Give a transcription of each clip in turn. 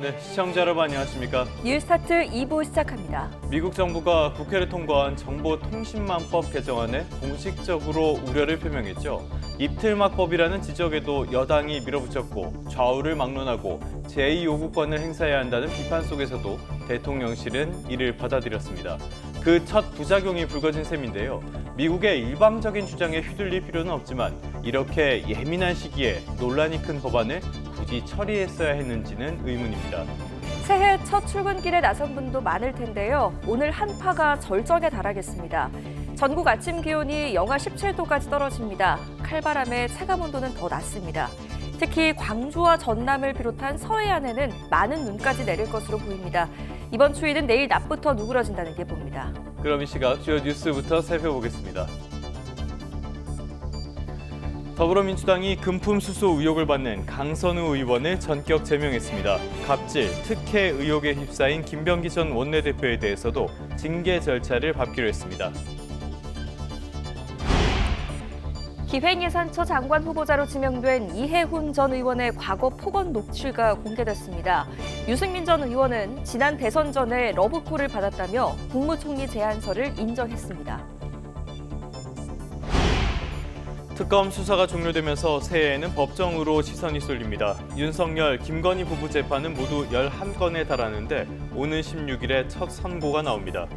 네, 시청자 여러분 안녕하십니까? 뉴스타트 2부 시작합니다. 미국 정부가 국회를 통과한 정보통신망법 개정안에 공식적으로 우려를 표명했죠. 입틀막법이라는 지적에도 여당이 밀어붙였고 좌우를 막론하고 제2요구권을 행사해야 한다는 비판 속에서도 대통령실은 이를 받아들였습니다. 그 첫 부작용이 불거진 셈인데요. 미국의 일방적인 주장에 휘둘릴 필요는 없지만 이렇게 예민한 시기에 논란이 큰 법안을 굳이 처리했어야 했는지는 의문입니다. 새해 첫 출근길에 나선 분도 많을 텐데요. 오늘 한파가 절정에 달하겠습니다. 전국 아침 기온이 영하 17도까지 떨어집니다. 칼바람에 체감온도는 더 낮습니다. 특히 광주와 전남을 비롯한 서해안에는 많은 눈까지 내릴 것으로 보입니다. 이번 추위는 내일 낮부터 누그러진다는 예보입니다. 그럼 이 시각 주요 뉴스부터 살펴보겠습니다. 더불어민주당이 금품 수수 의혹을 받는 강선우 의원을 전격 제명했습니다. 갑질, 특혜 의혹에 휩싸인 김병기 전 원내대표에 대해서도 징계 절차를 밟기로 했습니다. 기획예산처 장관 후보자로 지명된 이해훈 전 의원의 과거 폭언 녹취가 공개됐습니다. 유승민 전 의원은 지난 대선 전에 러브콜을 받았다며 국무총리 제안서를 인정했습니다. 특검 수사가 종료되면서 새해에는 법정으로 시선이 쏠립니다. 윤석열, 김건희 부부 재판은 모두 11건에 달하는데 오는 16일에 첫 선고가 나옵니다.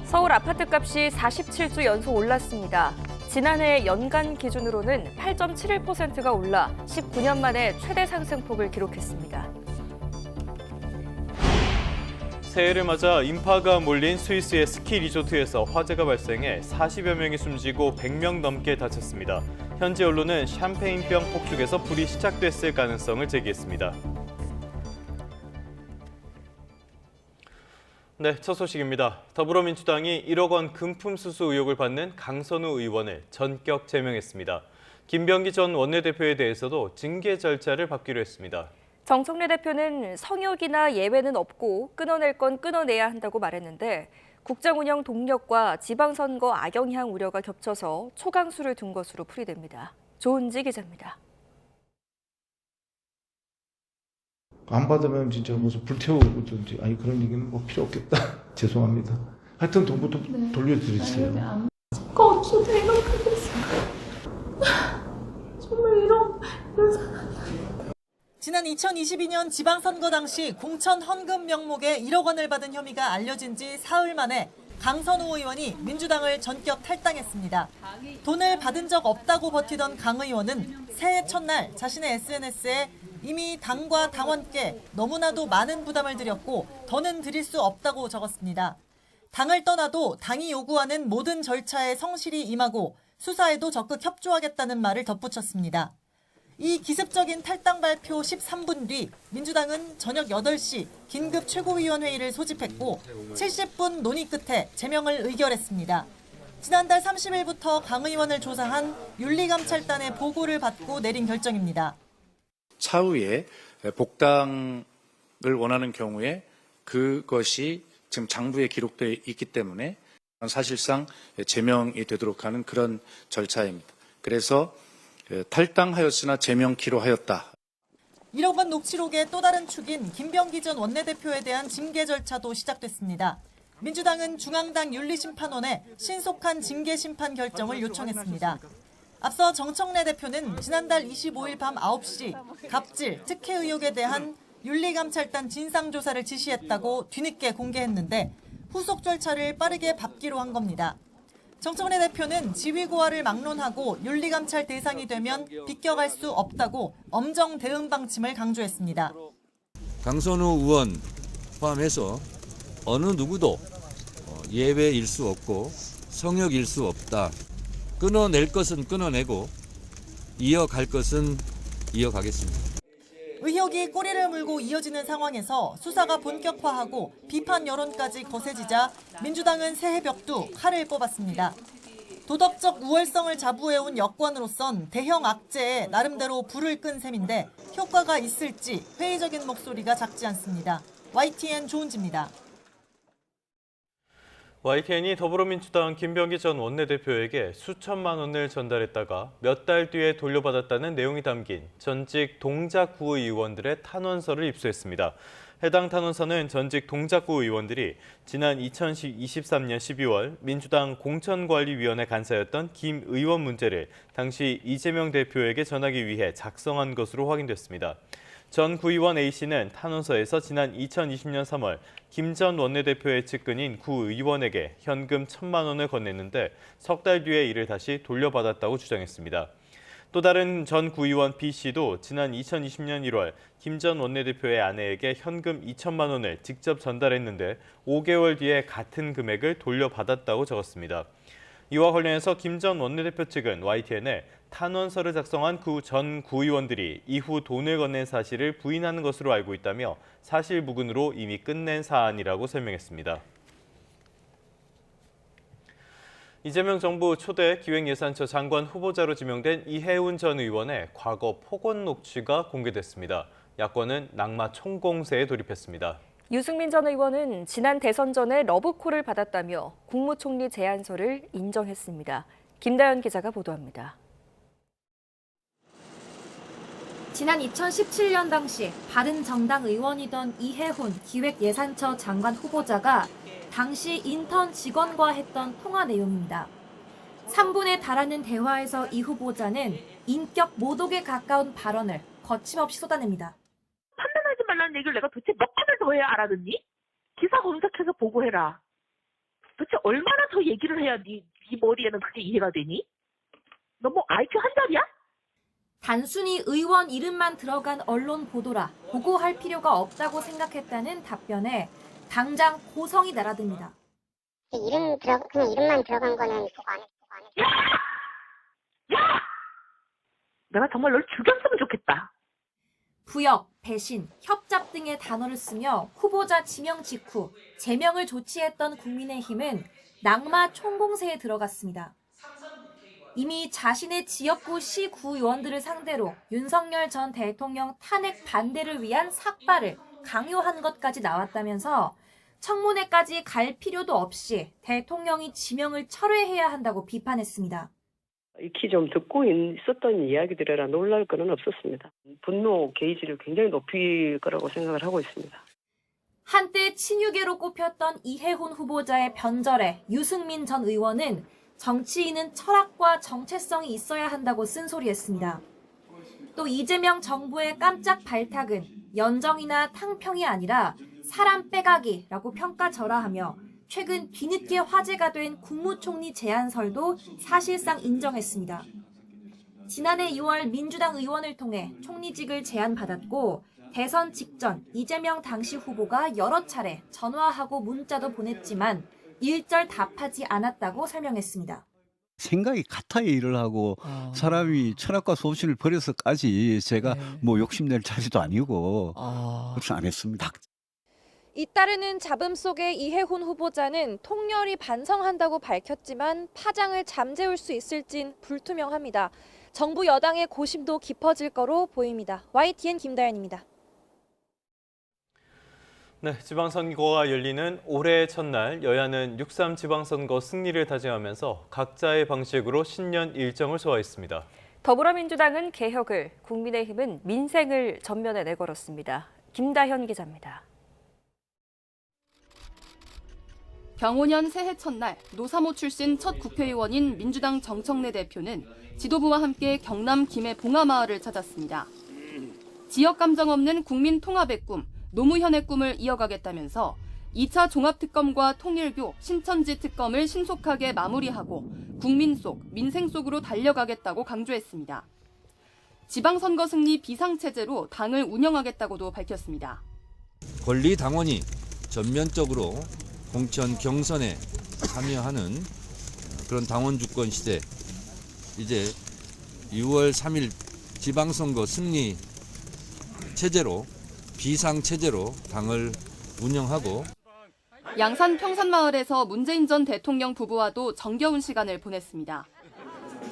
서울 아파트값이 47주 연속 올랐습니다. 지난해 연간 기준으로는 8.71%가 올라 19년 만에 최대 상승폭을 기록했습니다. 새해를 맞아 인파가 몰린 스위스의 스키 리조트에서 화재가 발생해 40여 명이 숨지고 100명 넘게 다쳤습니다. 현지 언론은 샴페인병 폭죽에서 불이 시작됐을 가능성을 제기했습니다. 네, 첫 소식입니다. 더불어민주당이 1억 원 금품 수수 의혹을 받는 강선우 의원을 전격 제명했습니다. 김병기 전 원내대표에 대해서도 징계 절차를 밟기로 했습니다. 정청래 대표는 성역이나 예외는 없고 끊어낼 건 끊어내야 한다고 말했는데 국정 운영 동력과 지방선거 악영향 우려가 겹쳐서 초강수를 둔 것으로 풀이됩니다. 조은지 기자입니다. 안 받으면 진짜 무슨 불태우든지 아니 그런 얘기는 뭐 필요 없겠다. 죄송합니다. 하여튼 돈부터 돌려드리세요. 거 없어도 행복하겠어요. 정말 이런 지난 2022년 지방선거 당시 공천 헌금 명목에 1억 원을 받은 혐의가 알려진 지 사흘 만에 강선우 의원이 민주당을 전격 탈당했습니다. 돈을 받은 적 없다고 버티던 강 의원은 새해 첫날 자신의 SNS에 이미 당과 당원께 너무나도 많은 부담을 드렸고 더는 드릴 수 없다고 적었습니다. 당을 떠나도 당이 요구하는 모든 절차에 성실히 임하고 수사에도 적극 협조하겠다는 말을 덧붙였습니다. 이 기습적인 탈당 발표 13분 뒤 민주당은 저녁 8시 긴급 최고위원회의를 소집했고 70분 논의 끝에 제명을 의결했습니다. 지난달 30일부터 강 의원을 조사한 윤리감찰단의 보고를 받고 내린 결정입니다. 차후에 복당을 원하는 경우에 그것이 지금 장부에 기록되어 있기 때문에 사실상 제명이 되도록 하는 그런 절차입니다. 그래서 탈당하였으나 제명키로 하였다. 1억 원 녹취록의 또 다른 축인 김병기 전 원내대표에 대한 징계 절차도 시작됐습니다. 민주당은 중앙당 윤리심판원에 신속한 징계 심판 결정을 요청했습니다. 앞서 정청래 대표는 지난달 25일 밤 9시 갑질, 특혜 의혹에 대한 윤리감찰단 진상조사를 지시했다고 뒤늦게 공개했는데 후속 절차를 빠르게 밟기로 한 겁니다. 정청래 대표는 지휘고하를 막론하고 윤리감찰 대상이 되면 비껴갈 수 없다고 엄정 대응 방침을 강조했습니다. 강선우 의원 포함해서 어느 누구도 예외일 수 없고 성역일 수 없다. 끊어낼 것은 끊어내고 이어갈 것은 이어가겠습니다. 의혹이 꼬리를 물고 이어지는 상황에서 수사가 본격화하고 비판 여론까지 거세지자 민주당은 새해 벽두 칼을 뽑았습니다. 도덕적 우월성을 자부해온 여권으로선 대형 악재에 나름대로 불을 끈 셈인데 효과가 있을지 회의적인 목소리가 작지 않습니다. YTN 조은지입니다. YTN이 더불어민주당 김병기 전 원내대표에게 수천만 원을 전달했다가 몇 달 뒤에 돌려받았다는 내용이 담긴 전직 동작구 의원들의 탄원서를 입수했습니다. 해당 탄원서는 전직 동작구 의원들이 지난 2023년 12월 민주당 공천관리위원회 간사였던 김 의원 문제를 당시 이재명 대표에게 전하기 위해 작성한 것으로 확인됐습니다. 전 구의원 A씨는 탄원서에서 지난 2020년 3월 김 전 원내대표의 측근인 구의원에게 현금 1,000만 원을 건넸는데 석 달 뒤에 이를 다시 돌려받았다고 주장했습니다. 또 다른 전 구의원 B씨도 지난 2020년 1월 김 전 원내대표의 아내에게 현금 2천만 원을 직접 전달했는데 5개월 뒤에 같은 금액을 돌려받았다고 적었습니다. 이와 관련해서 김 전 원내대표 측은 YTN에 탄원서를 작성한 전 구의원들이 이후 돈을 건넨 사실을 부인하는 것으로 알고 있다며 사실 무근으로 이미 끝낸 사안이라고 설명했습니다. 이재명 정부 초대 기획예산처 장관 후보자로 지명된 이해훈 전 의원의 과거 폭언 녹취가 공개됐습니다. 야권은 낙마 총공세에 돌입했습니다. 유승민 전 의원은 지난 대선 전에 러브콜을 받았다며 국무총리 제안서를 인정했습니다. 김다연 기자가 보도합니다. 지난 2017년 당시 바른정당 의원이던 이해훈 기획예산처 장관 후보자가 당시 인턴 직원과 했던 통화 내용입니다. 3분에 달하는 대화에서 이 후보자는 인격 모독에 가까운 발언을 거침없이 쏟아냅니다. 판단하지 말라는 얘기를 내가 도대체 몇 번을 더 해야 알아듣니? 기사 검색해서 보고해라. 도대체 얼마나 더 얘기를 해야 네 머리에는 그게 이해가 되니? 너 뭐 IQ 한 자리야? 단순히 의원 이름만 들어간 언론 보도라 보고할 필요가 없다고 생각했다는 답변에 당장 고성이 날아듭니다. 그냥 이름만 들어간 거는 보고 안 해. 야! 내가 정말 널 죽였으면 좋겠다. 부역, 배신, 협잡 등의 단어를 쓰며 후보자 지명 직후 제명을 조치했던 국민의힘은 낙마 총공세에 들어갔습니다. 이미 자신의 지역구 시구의원들을 상대로 윤석열 전 대통령 탄핵 반대를 위한 삭발을 강요한 것까지 나왔다면서 청문회까지 갈 필요도 없이 대통령이 지명을 철회해야 한다고 비판했습니다. 익히 좀 듣고 있었던 이야기들이라 놀랄 건 없었습니다. 분노 게이지를 굉장히 높일 거라고 생각을 하고 있습니다. 한때 친유계로 꼽혔던 이해훈 후보자의 변절에 유승민 전 의원은 정치인은 철학과 정체성이 있어야 한다고 쓴소리했습니다. 또 이재명 정부의 깜짝 발탁은 연정이나 탕평이 아니라 사람 빼가기라고 평가절하하며 최근 뒤늦게 화제가 된 국무총리 제안설도 사실상 인정했습니다. 지난해 2월 민주당 의원을 통해 총리직을 제안받았고 대선 직전 이재명 당시 후보가 여러 차례 전화하고 문자도 보냈지만 일절 답하지 않았다고 설명했습니다. 생각이 같아야 일을 하고 사람이 철학과 소신을 버려서까지 제가 뭐 욕심낼 자리도 아니고 그렇게 안 했습니다. 잇따르는 잡음 속에 이해훈 후보자는 통렬히 반성한다고 밝혔지만 파장을 잠재울 수 있을진 불투명합니다. 정부 여당의 고심도 깊어질 거로 보입니다. YTN 김다연입니다. 네, 지방선거가 열리는 올해의 첫날 여야는 6.3 지방선거 승리를 다짐하면서 각자의 방식으로 신년 일정을 소화했습니다. 더불어민주당은 개혁을, 국민의힘은 민생을 전면에 내걸었습니다. 김다현 기자입니다. 병오년 새해 첫날 노사모 출신 첫 국회의원인 민주당 정청래 대표는 지도부와 함께 경남 김해 봉하마을을 찾았습니다. 지역 감정 없는 국민 통합의 꿈, 노무현의 꿈을 이어가겠다면서 2차 종합특검과 통일교, 신천지 특검을 신속하게 마무리하고 국민 속, 민생 속으로 달려가겠다고 강조했습니다. 지방선거 승리 비상체제로 당을 운영하겠다고도 밝혔습니다. 권리당원이 전면적으로 공천 경선에 참여하는 그런 당원 주권 시대, 이제 6월 3일 지방선거 승리 체제로 비상체제로 당을 운영하고 양산 평산마을에서 문재인 전 대통령 부부와도 정겨운 시간을 보냈습니다.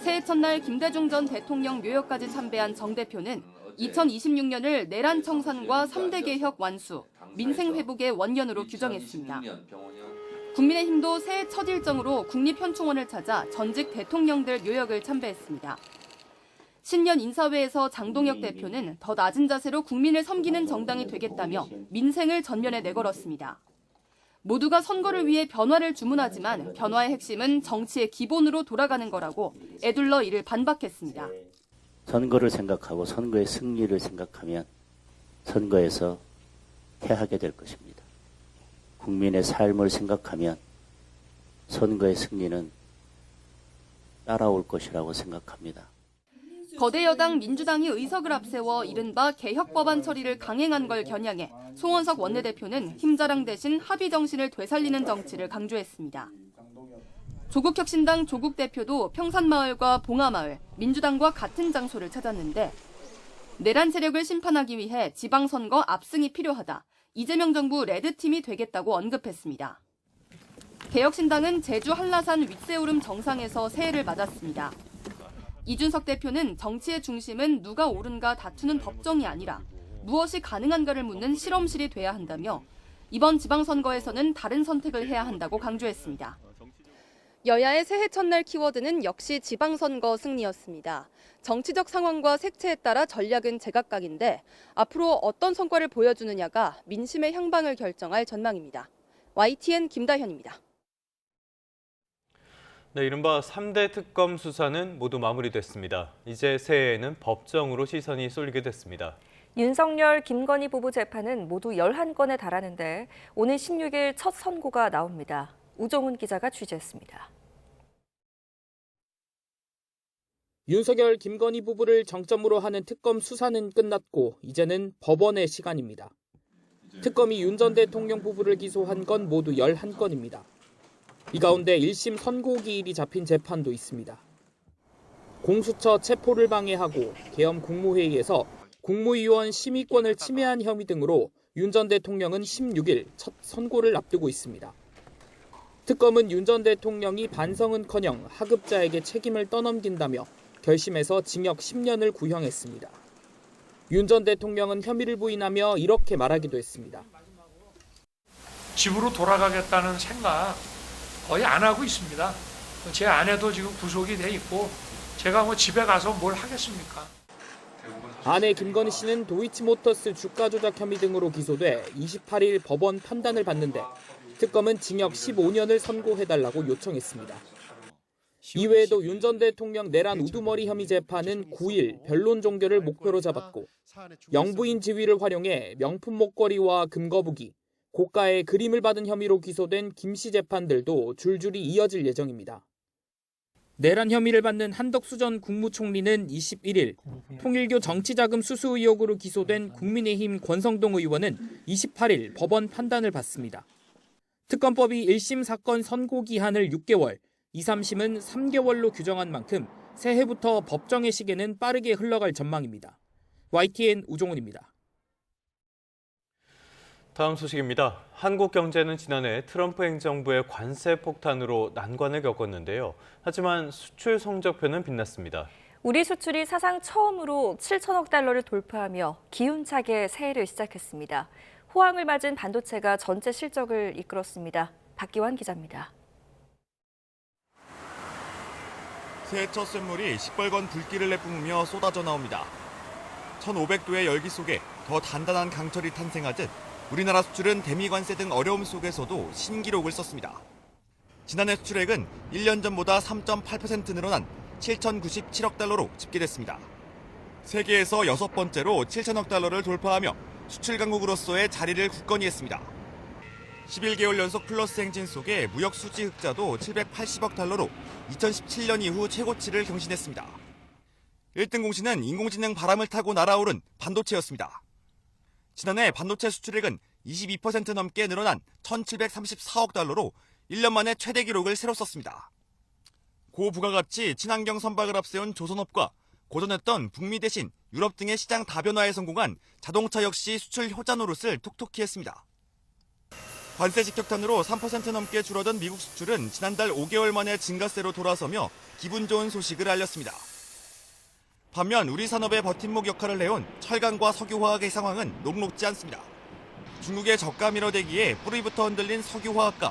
새해 첫날 김대중 전 대통령 묘역까지 참배한 정 대표는 2026년을 내란 청산과 3대 개혁 완수, 민생 회복의 원년으로 규정했습니다. 국민의힘도 새해 첫 일정으로 국립현충원을 찾아 전직 대통령들 묘역을 참배했습니다. 신년 인사회에서 장동혁 대표는 더 낮은 자세로 국민을 섬기는 정당이 되겠다며 민생을 전면에 내걸었습니다. 모두가 선거를 위해 변화를 주문하지만 변화의 핵심은 정치의 기본으로 돌아가는 거라고 에둘러 이를 반박했습니다. 선거를 생각하고 선거의 승리를 생각하면 선거에서 패하게 될 것입니다. 국민의 삶을 생각하면 선거의 승리는 따라올 것이라고 생각합니다. 거대 여당 민주당이 의석을 앞세워 이른바 개혁 법안 처리를 강행한 걸 겨냥해 송원석 원내대표는 힘자랑 대신 합의 정신을 되살리는 정치를 강조했습니다. 조국혁신당 조국 대표도 평산마을과 봉하마을, 민주당과 같은 장소를 찾았는데 내란 세력을 심판하기 위해 지방선거 압승이 필요하다. 이재명 정부 레드팀이 되겠다고 언급했습니다. 개혁신당은 제주 한라산 윗세오름 정상에서 새해를 맞았습니다. 이준석 대표는 정치의 중심은 누가 옳은가 다투는 법정이 아니라 무엇이 가능한가를 묻는 실험실이 돼야 한다며 이번 지방선거에서는 다른 선택을 해야 한다고 강조했습니다. 여야의 새해 첫날 키워드는 역시 지방선거 승리였습니다. 정치적 상황과 색채에 따라 전략은 제각각인데 앞으로 어떤 성과를 보여주느냐가 민심의 향방을 결정할 전망입니다. YTN 김다현입니다. 네, 이른바 3대 특검 수사는 모두 마무리됐습니다. 이제 새해에는 법정으로 시선이 쏠리게 됐습니다. 윤석열, 김건희 부부 재판은 모두 11건에 달하는데 오늘 16일 첫 선고가 나옵니다. 우종훈 기자가 취재했습니다. 윤석열, 김건희 부부를 정점으로 하는 특검 수사는 끝났고 이제는 법원의 시간입니다. 특검이 윤 전 대통령 부부를 기소한 건 모두 11건입니다. 이 가운데 1심 선고 기일이 잡힌 재판도 있습니다. 공수처 체포를 방해하고 계엄 국무회의에서 국무위원 심의권을 침해한 혐의 등으로 윤 전 대통령은 16일 첫 선고를 앞두고 있습니다. 특검은 윤 전 대통령이 반성은커녕 하급자에게 책임을 떠넘긴다며 결심해서 징역 10년을 구형했습니다. 윤 전 대통령은 혐의를 부인하며 이렇게 말하기도 했습니다. 집으로 돌아가겠다는 생각 거의 안 하고 있습니다. 제 아내도 지금 구속이 돼 있고 제가 뭐 집에 가서 뭘 하겠습니까? 아내 김건희 씨는 도이치모터스 주가 조작 혐의 등으로 기소돼 28일 법원 판단을 받는데 특검은 징역 15년을 선고해달라고 요청했습니다. 이외에도 윤 전 대통령 내란 우두머리 혐의 재판은 9일 변론 종결을 목표로 잡았고 영부인 지위를 활용해 명품 목걸이와 금거북이, 고가의 그림을 받은 혐의로 기소된 김 씨 재판들도 줄줄이 이어질 예정입니다. 내란 혐의를 받는 한덕수 전 국무총리는 21일 통일교 정치자금 수수 의혹으로 기소된 국민의힘 권성동 의원은 28일 법원 판단을 받습니다. 특검법이 1심 사건 선고 기한을 6개월, 2, 3심은 3개월로 규정한 만큼 새해부터 법정의 시계는 빠르게 흘러갈 전망입니다. YTN 우종훈입니다. 다음 소식입니다. 한국 경제는 지난해 트럼프 행정부의 관세 폭탄으로 난관을 겪었는데요. 하지만 수출 성적표는 빛났습니다. 우리 수출이 사상 처음으로 7천억 달러를 돌파하며 기운차게 새해를 시작했습니다. 호황을 맞은 반도체가 전체 실적을 이끌었습니다. 박기환 기자입니다. 새해 첫 쇳물이 시뻘건 불길을 내뿜으며 쏟아져 나옵니다. 1500도의 열기 속에 더 단단한 강철이 탄생하듯 우리나라 수출은 대미관세 등 어려움 속에서도 신기록을 썼습니다. 지난해 수출액은 1년 전보다 3.8% 늘어난 7,097억 달러로 집계됐습니다. 세계에서 6번째로 7천억 달러를 돌파하며 수출 강국으로서의 자리를 굳건히 했습니다. 11개월 연속 플러스 행진 속에 무역 수지 흑자도 780억 달러로 2017년 이후 최고치를 경신했습니다. 1등 공신은 인공지능 바람을 타고 날아오른 반도체였습니다. 지난해 반도체 수출액은 22% 넘게 늘어난 1,734억 달러로 1년 만에 최대 기록을 새로 썼습니다. 고부가가치 친환경 선박을 앞세운 조선업과 고전했던 북미 대신 유럽 등의 시장 다변화에 성공한 자동차 역시 수출 효자 노릇을 톡톡히 했습니다. 관세 직격탄으로 3% 넘게 줄어든 미국 수출은 지난달 5개월 만에 증가세로 돌아서며 기분 좋은 소식을 알렸습니다. 반면 우리 산업의 버팀목 역할을 해온 철강과 석유화학의 상황은 녹록지 않습니다. 중국의 저가 밀어대기에 뿌리부터 흔들린 석유화학과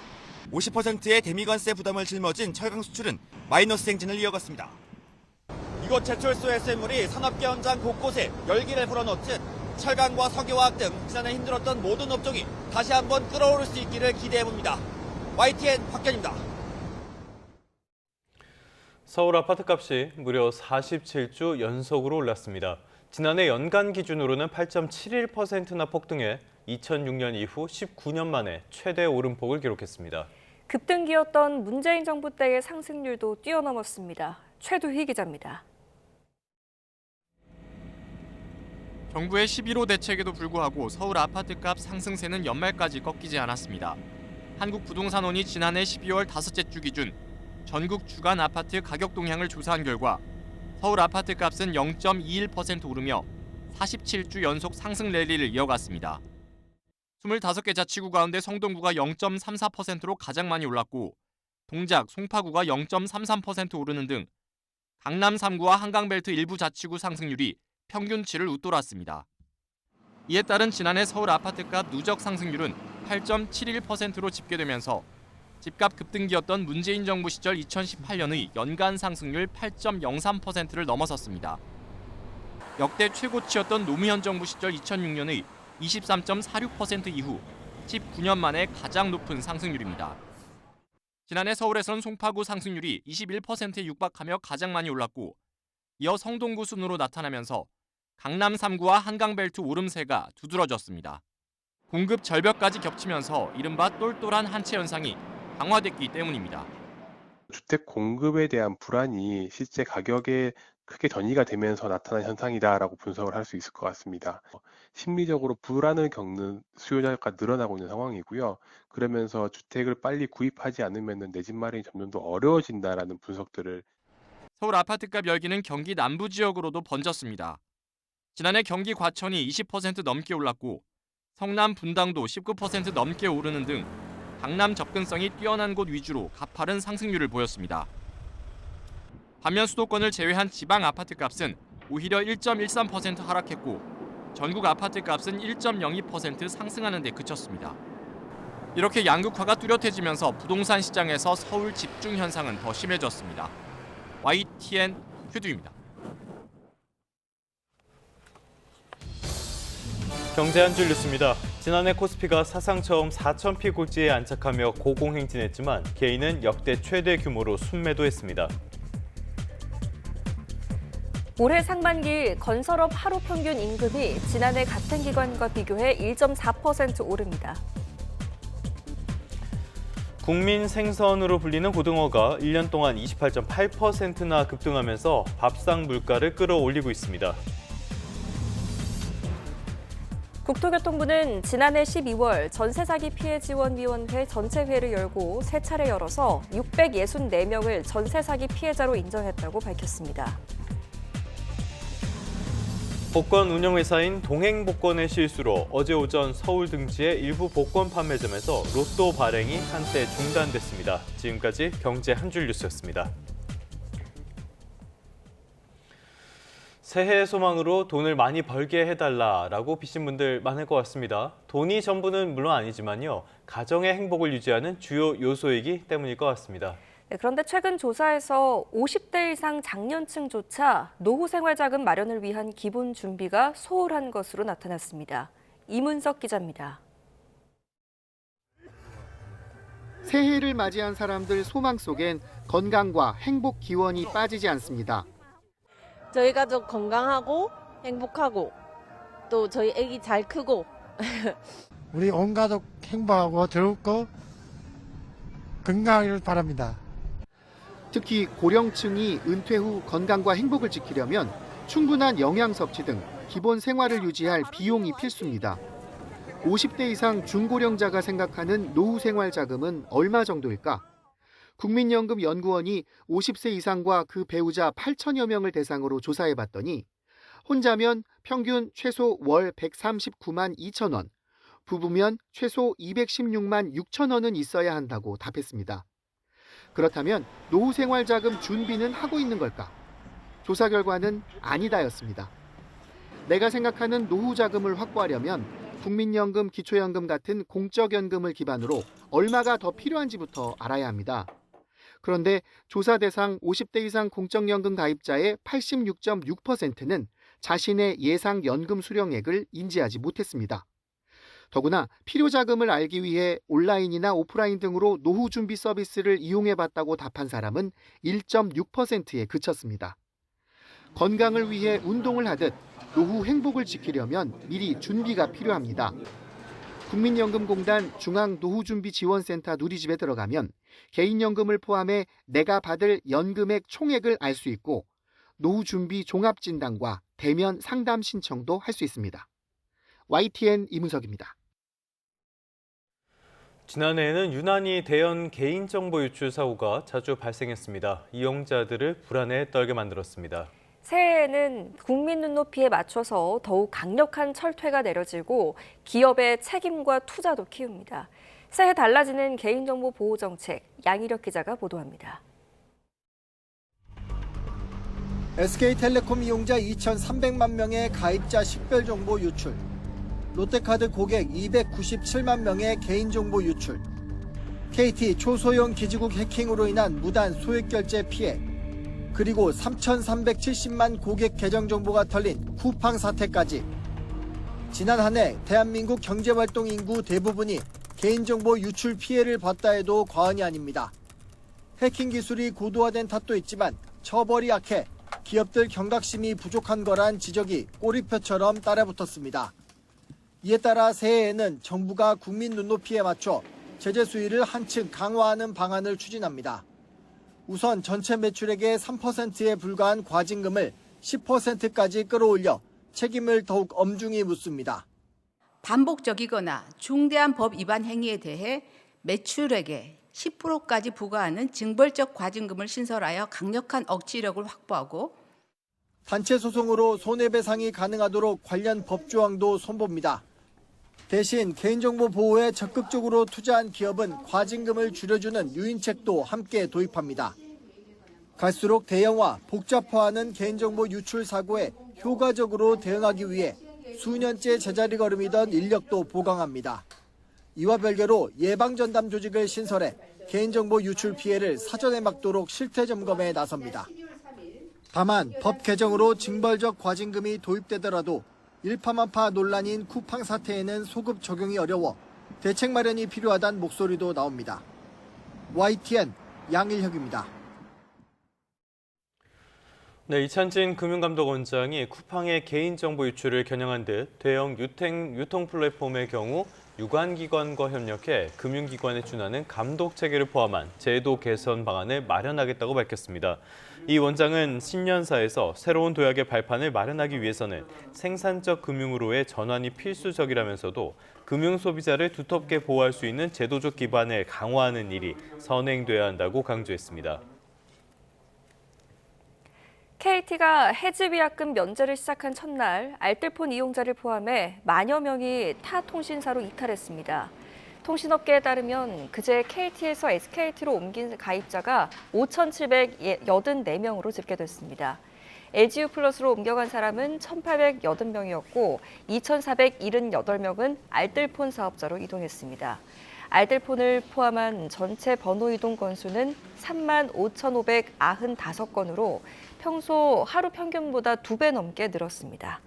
50%의 대미관세 부담을 짊어진 철강 수출은 마이너스 행진을 이어갔습니다. 이곳 제철소 SM물이 산업계 현장 곳곳에 열기를 불어넣듯 철강과 석유화학 등 지난해 힘들었던 모든 업종이 다시 한번 끌어오를 수 있기를 기대해봅니다. YTN 박견입니다. 서울 아파트값이 무려 47주 연속으로 올랐습니다. 지난해 연간 기준으로는 8.71%나 폭등해 2006년 이후 19년 만에 최대 오름폭을 기록했습니다. 급등기였던 문재인 정부 때의 상승률도 뛰어넘었습니다. 최두희 기자입니다. 정부의 11호 대책에도 불구하고 서울 아파트값 상승세는 연말까지 꺾이지 않았습니다. 한국부동산원이 지난해 12월 다섯째 주 기준 전국 주간 아파트 가격 동향을 조사한 결과 서울 아파트값은 0.21% 오르며 47주 연속 상승 랠리를 이어갔습니다. 25개 자치구 가운데 성동구가 0.34%로 가장 많이 올랐고 동작, 송파구가 0.33% 오르는 등 강남 3구와 한강벨트 일부 자치구 상승률이 평균치를 웃돌았습니다. 이에 따른 지난해 서울 아파트값 누적 상승률은 8.71%로 집계되면서 집값 급등기였던 문재인 정부 시절 2018년의 연간 상승률 8.03%를 넘어섰습니다. 역대 최고치였던 노무현 정부 시절 2006년의 23.46% 이후 19년 만에 가장 높은 상승률입니다. 지난해 서울에서는 송파구 상승률이 21%에 육박하며 가장 많이 올랐고 이어 성동구 순으로 나타나면서 강남 3구와 한강벨트 오름세가 두드러졌습니다. 공급 절벽까지 겹치면서 이른바 똘똘한 한채 현상이 강화됐기 때문입니다. 주택 공급에 대한 불안이 실제 가격에 크게 전이가 되면서 나타난 현상이다라고 분석을 할 수 있을 것 같습니다. 심리적으로 불안을 겪는 수요자가 늘어나고 있는 상황이고요. 그러면서 주택을 빨리 구입하지 않으면 내 집 마련이 점점 더 어려워진다라는 분석들을. 서울 아파트값 열기는 경기 남부 지역으로도 번졌습니다. 지난해 경기 과천이 20% 넘게 올랐고 성남 분당도 19% 넘게 오르는 등 강남 접근성이 뛰어난 곳 위주로 가파른 상승률을 보였습니다. 반면 수도권을 제외한 지방 아파트값은 오히려 1.13% 하락했고 전국 아파트값은 1.02% 상승하는 데 그쳤습니다. 이렇게 양극화가 뚜렷해지면서 부동산 시장에서 서울 집중 현상은 더 심해졌습니다. YTN 휴두입니다. 경제 한 줄 뉴스입니다. 지난해 코스피가 사상 처음 4,000피 골지에 안착하며 고공행진했지만 개인은 역대 최대 규모로 순매도했습니다. 올해 상반기 건설업 하루 평균 임금이 지난해 같은 기간과 비교해 1.4% 오릅니다. 국민 생선으로 불리는 고등어가 1년 동안 28.8%나 급등하면서 밥상 물가를 끌어올리고 있습니다. 국토교통부는 지난해 12월 전세사기 피해지원위원회 전체회를 열고 3차례 열어서 664명을 전세사기 피해자로 인정했다고 밝혔습니다. 복권 운영회사인 동행복권의 실수로 어제 오전 서울 등지의 일부 복권 판매점에서 로또 발행이 한때 중단됐습니다. 지금까지 경제 한 줄 뉴스였습니다. 새해 소망으로 돈을 많이 벌게 해달라라고 비신 분들 많을 것 같습니다. 돈이 전부는 물론 아니지만요. 가정의 행복을 유지하는 주요 요소이기 때문일 것 같습니다. 네, 그런데 최근 조사에서 50대 이상 장년층조차 노후생활자금 마련을 위한 기본 준비가 소홀한 것으로 나타났습니다. 이문석 기자입니다. 새해를 맞이한 사람들 소망 속엔 건강과 행복 기원이 빠지지 않습니다. 저희 가족 건강하고 행복하고 또 저희 아기 잘 크고 우리 온 가족 행복하고 즐겁고 건강하기를 바랍니다. 특히 고령층이 은퇴 후 건강과 행복을 지키려면 충분한 영양 섭취 등 기본 생활을 유지할 비용이 필수입니다. 50대 이상 중고령자가 생각하는 노후 생활 자금은 얼마 정도일까? 국민연금연구원이 50세 이상과 그 배우자 8천여 명을 대상으로 조사해봤더니 혼자면 평균 최소 월 139만 2천 원, 부부면 최소 216만 6천 원은 있어야 한다고 답했습니다. 그렇다면 노후생활자금 준비는 하고 있는 걸까? 조사 결과는 아니다였습니다. 내가 생각하는 노후자금을 확보하려면 국민연금, 기초연금 같은 공적연금을 기반으로 얼마가 더 필요한지부터 알아야 합니다. 그런데 조사 대상 50대 이상 공적연금 가입자의 86.6%는 자신의 예상 연금 수령액을 인지하지 못했습니다. 더구나 필요자금을 알기 위해 온라인이나 오프라인 등으로 노후 준비 서비스를 이용해봤다고 답한 사람은 1.6%에 그쳤습니다. 건강을 위해 운동을 하듯 노후 행복을 지키려면 미리 준비가 필요합니다. 국민연금공단 중앙노후준비지원센터 누리집에 들어가면 개인연금을 포함해 내가 받을 연금액 총액을 알 수 있고 노후준비 종합진단과 대면 상담 신청도 할 수 있습니다. YTN 이문석입니다. 지난해에는 유난히 대형 개인정보 유출 사고가 자주 발생했습니다. 이용자들을 불안에 떨게 만들었습니다. 새해에는 국민 눈높이에 맞춰서 더욱 강력한 철퇴가 내려지고 기업의 책임과 투자도 키웁니다. 새해 달라지는 개인정보 보호 정책, 양희력 기자가 보도합니다. SK텔레콤 이용자 2,300만 명의 가입자 식별정보 유출, 롯데카드 고객 297만 명의 개인정보 유출, KT 초소형 기지국 해킹으로 인한 무단 소액결제 피해, 그리고 3,370만 고객 계정 정보가 털린 쿠팡 사태까지 지난 한 해 대한민국 경제활동 인구 대부분이 개인정보 유출 피해를 봤다 해도 과언이 아닙니다. 해킹 기술이 고도화된 탓도 있지만 처벌이 약해 기업들 경각심이 부족한 거란 지적이 꼬리표처럼 따라붙었습니다. 이에 따라 새해에는 정부가 국민 눈높이에 맞춰 제재 수위를 한층 강화하는 방안을 추진합니다. 우선 전체 매출액의 3%에 불과한 과징금을 10%까지 끌어올려 책임을 더욱 엄중히 묻습니다. 반복적이거나 중대한 법 위반 행위에 대해 매출액의 10%까지 부과하는 징벌적 과징금을 신설하여 강력한 억지력을 확보하고 단체 소송으로 손해배상이 가능하도록 관련 법조항도 손봅니다. 대신 개인정보 보호에 적극적으로 투자한 기업은 과징금을 줄여주는 유인책도 함께 도입합니다. 갈수록 대형화, 복잡화하는 개인정보 유출 사고에 효과적으로 대응하기 위해 수년째 제자리 걸음이던 인력도 보강합니다. 이와 별개로 예방전담 조직을 신설해 개인정보 유출 피해를 사전에 막도록 실태 점검에 나섭니다. 다만 법 개정으로 징벌적 과징금이 도입되더라도 일파만파 논란인 쿠팡 사태에는 소급 적용이 어려워 대책 마련이 필요하다는 목소리도 나옵니다. YTN 양일혁입니다. 네, 이찬진 금융감독원장이 쿠팡의 개인정보 유출을 겨냥한 듯 대형 유통 플랫폼의 경우 유관기관과 협력해 금융기관에 준하는 감독 체계를 포함한 제도 개선 방안을 마련하겠다고 밝혔습니다. 이 원장은 신년사에서 새로운 도약의 발판을 마련하기 위해서는 생산적 금융으로의 전환이 필수적이라면서도 금융 소비자를 두텁게 보호할 수 있는 제도적 기반을 강화하는 일이 선행돼야 한다고 강조했습니다. KT가 해지위약금 면제를 시작한 첫날 알뜰폰 이용자를 포함해 만여 명이 타 통신사로 이탈했습니다. 통신업계에 따르면 그제 KT에서 SKT로 옮긴 가입자가 5,784명으로 집계됐습니다. LGU 플러스로 옮겨간 사람은 1,880명이었고 2,478명은 알뜰폰 사업자로 이동했습니다. 알뜰폰을 포함한 전체 번호 이동 건수는 35,595건으로 평소 하루 평균보다 2배 넘게 늘었습니다.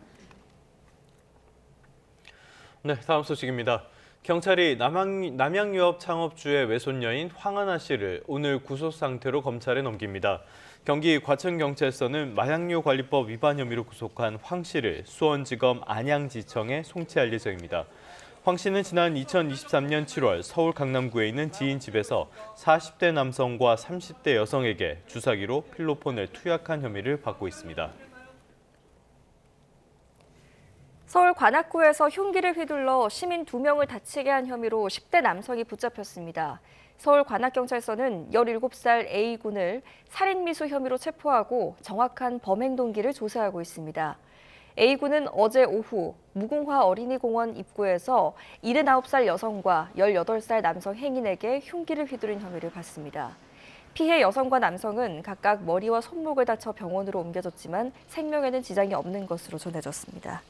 네, 다음 소식입니다. 경찰이 남양유업 창업주의 외손녀인 황하나 씨를 오늘 구속 상태로 검찰에 넘깁니다. 경기 과천경찰서는 마약류 관리법 위반 혐의로 구속한 황 씨를 수원지검 안양지청에 송치할 예정입니다. 황 씨는 지난 2023년 7월 서울 강남구에 있는 지인 집에서 40대 남성과 30대 여성에게 주사기로 필로폰을 투약한 혐의를 받고 있습니다. 서울 관악구에서 흉기를 휘둘러 시민 2명을 다치게 한 혐의로 10대 남성이 붙잡혔습니다. 서울 관악경찰서는 17살 A군을 살인미수 혐의로 체포하고 정확한 범행 동기를 조사하고 있습니다. A군은 어제 오후 무궁화 어린이공원 입구에서 79살 여성과 18살 남성 행인에게 흉기를 휘두른 혐의를 받습니다. 피해 여성과 남성은 각각 머리와 손목을 다쳐 병원으로 옮겨졌지만 생명에는 지장이 없는 것으로 전해졌습니다.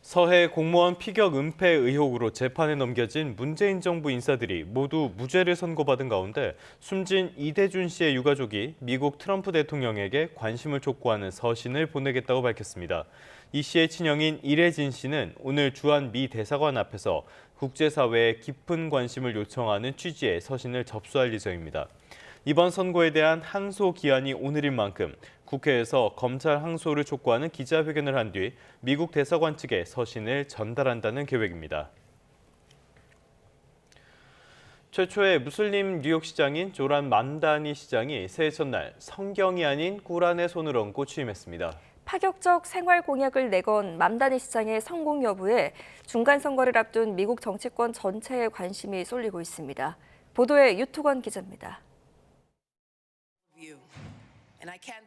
서해 공무원 피격 은폐 의혹으로 재판에 넘겨진 문재인 정부 인사들이 모두 무죄를 선고받은 가운데 숨진 이대준 씨의 유가족이 미국 트럼프 대통령에게 관심을 촉구하는 서신을 보내겠다고 밝혔습니다. 이 씨의 친형인 이래진 씨는 오늘 주한 미 대사관 앞에서 국제사회에 깊은 관심을 요청하는 취지의 서신을 접수할 예정입니다. 이번 선고에 대한 항소 기한이 오늘인 만큼 국회에서 검찰 항소를 촉구하는 기자회견을 한 뒤 미국 대사관 측에 서신을 전달한다는 계획입니다. 최초의 무슬림 뉴욕 시장인 조란 맘다니 시장이 새해 첫날 성경이 아닌 꾸란의 손을 얹고 취임했습니다. 파격적 생활 공약을 내건 맘다니 시장의 성공 여부에 중간 선거를 앞둔 미국 정치권 전체의 관심이 쏠리고 있습니다. 보도에 유투건 기자입니다.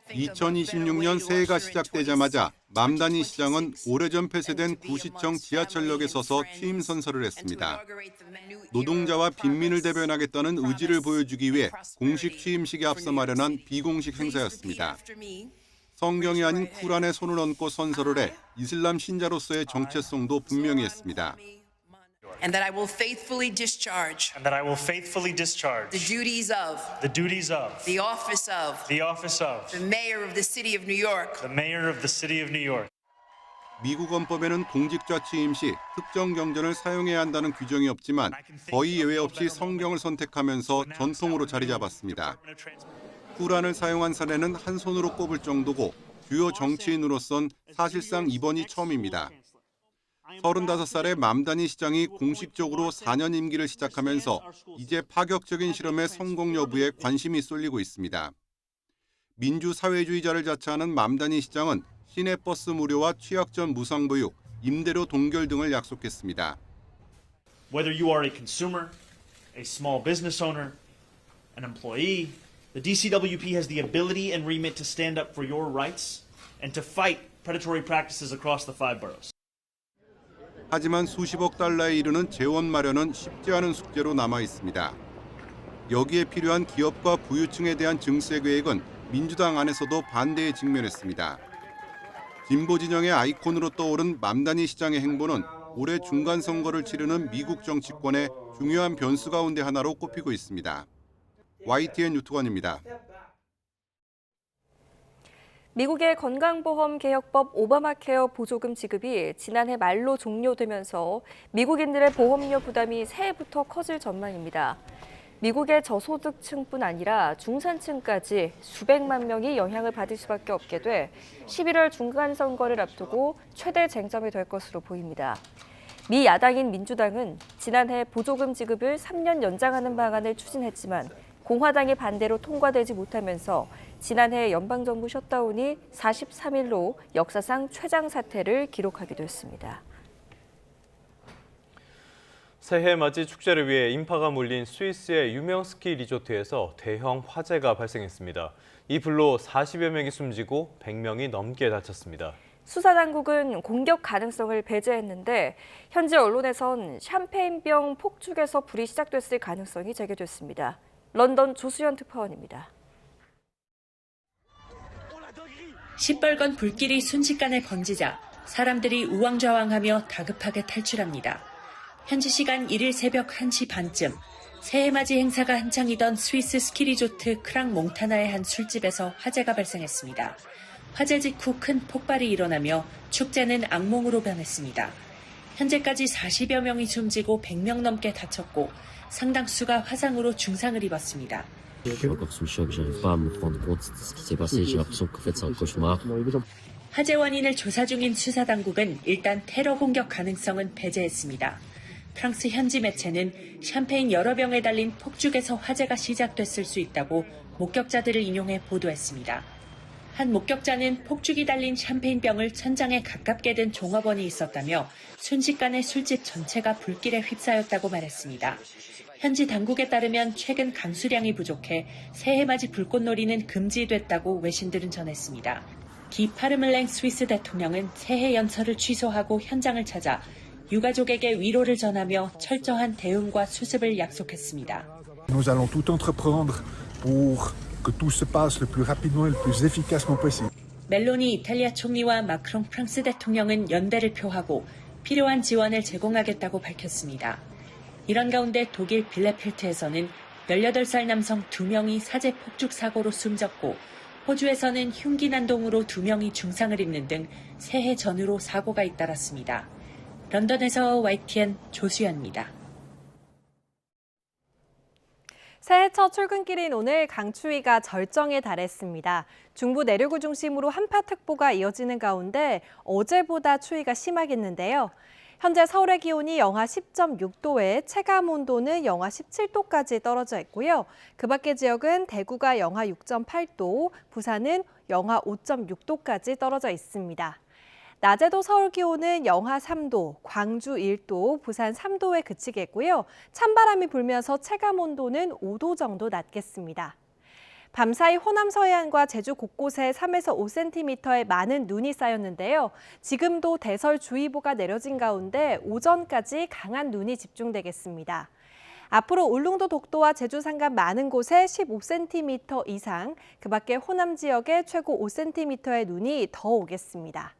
2026년 새해가 시작되자마자 맘다니 시장은 오래전 폐쇄된 구시청 지하철역에 서서 취임 선서를 했습니다. 노동자와 빈민을 대변하겠다는 의지를 보여주기 위해 공식 취임식에 앞서 마련한 비공식 행사였습니다. 성경이 아닌 쿠란에 손을 얹고 선서를 해 이슬람 신자로서의 정체성도 분명히 했습니다. And that I will faithfully discharge the duties of the office of the mayor of the city of New York. 미국 헌법에는 공직자 취임 시 특정 경전을 사용해야 한다는 규정이 없지만 거의 예외 없이 성경을 선택하면서 전통으로 자리 잡았습니다. 쿠란을 사용한 사례는 한 손으로 꼽을 정도고 주요 정치인으로선 사실상 이번이 처음입니다. 35살의 맘다니 시장이 공식적으로 4년 임기를 시작하면서 이제 파격적인 실험의 성공 여부에 관심이 쏠리고 있습니다. 민주사회주의자를 자처하는 맘다니 시장은 시내버스 무료와 취약전 무상보육, 임대료 동결 등을 약속했습니다. Whether you are a consumer, a small business owner, an employee, the DCWP has the ability and remit to stand up for your rights and to fight predatory practices across the 5 boroughs. 하지만 수십억 달러에 이르는 재원 마련은 쉽지 않은 숙제로 남아 있습니다. 여기에 필요한 기업과 부유층에 대한 증세 계획은 민주당 안에서도 반대에 직면했습니다. 진보 진영의 아이콘으로 떠오른 맘다니 시장의 행보는 올해 중간 선거를 치르는 미국 정치권의 중요한 변수 가운데 하나로 꼽히고 있습니다. YTN 유투관입니다. 미국의 건강보험개혁법 오바마케어 보조금 지급이 지난해 말로 종료되면서 미국인들의 보험료 부담이 새해부터 커질 전망입니다. 미국의 저소득층뿐 아니라 중산층까지 수백만 명이 영향을 받을 수밖에 없게 돼 11월 중간선거를 앞두고 최대 쟁점이 될 것으로 보입니다. 미 야당인 민주당은 지난해 보조금 지급을 3년 연장하는 방안을 추진했지만 공화당의 반대로 통과되지 못하면서 지난해 연방정부 셧다운이 43일로 역사상 최장 사태를 기록하기도 했습니다. 새해 맞이 축제를 위해 인파가 몰린 스위스의 유명 스키 리조트에서 대형 화재가 발생했습니다. 이 불로 40여 명이 숨지고 100명이 넘게 다쳤습니다. 수사당국은 공격 가능성을 배제했는데 현지 언론에선 샴페인병 폭죽에서 불이 시작됐을 가능성이 제기됐습니다. 런던 조수연 특파원입니다. 시뻘건 불길이 순식간에 번지자 사람들이 우왕좌왕하며 다급하게 탈출합니다. 현지 시간 1일 새벽 1시 반쯤 새해맞이 행사가 한창이던 스위스 스키리조트 크랑 몽타나의 한 술집에서 화재가 발생했습니다. 화재 직후 큰 폭발이 일어나며 축제는 악몽으로 변했습니다. 현재까지 40여 명이 숨지고 100명 넘게 다쳤고 상당수가 화상으로 중상을 입었습니다. 화재 원인을 조사 중인 수사당국은 일단 테러 공격 가능성은 배제했습니다. 프랑스 현지 매체는 샴페인 여러 병에 달린 폭죽에서 화재가 시작됐을 수 있다고 목격자들을 인용해 보도했습니다. 한 목격자는 폭죽이 달린 샴페인병을 천장에 가깝게 든 종업원이 있었다며 순식간에 술집 전체가 불길에 휩싸였다고 말했습니다. 현지 당국에 따르면 최근 강수량이 부족해 새해맞이 불꽃놀이는 금지됐다고 외신들은 전했습니다. 기 파르멜랭 스위스 대통령은 새해 연설을 취소하고 현장을 찾아 유가족에게 위로를 전하며 철저한 대응과 수습을 약속했습니다. Nous allons tout entreprendre pour que tout se passe le plus rapidement et le plus efficacement possible. 멜로니 이탈리아 총리와 마크롱 프랑스 대통령은 연대를 표하고 필요한 지원을 제공하겠다고 밝혔습니다. 이런 가운데 독일 빌레펠트에서는 18살 남성 2명이 사제 폭죽 사고로 숨졌고 호주에서는 흉기 난동으로 2명이 중상을 입는 등 새해 전후로 사고가 잇따랐습니다. 런던에서 YTN 조수연입니다. 새해 첫 출근길인 오늘 강추위가 절정에 달했습니다. 중부 내륙을 중심으로 한파특보가 이어지는 가운데 어제보다 추위가 심하겠는데요. 현재 서울의 기온이 영하 10.6도에 체감온도는 영하 17도까지 떨어져 있고요. 그 밖의 지역은 대구가 영하 6.8도, 부산은 영하 5.6도까지 떨어져 있습니다. 낮에도 서울 기온은 영하 3도, 광주 1도, 부산 3도에 그치겠고요. 찬바람이 불면서 체감온도는 5도 정도 낮겠습니다. 밤사이 호남 서해안과 제주 곳곳에 3에서 5cm의 많은 눈이 쌓였는데요. 지금도 대설주의보가 내려진 가운데 오전까지 강한 눈이 집중되겠습니다. 앞으로 울릉도 독도와 제주 산간 많은 곳에 15cm 이상, 그 밖에 호남 지역에 최고 5cm의 눈이 더 오겠습니다.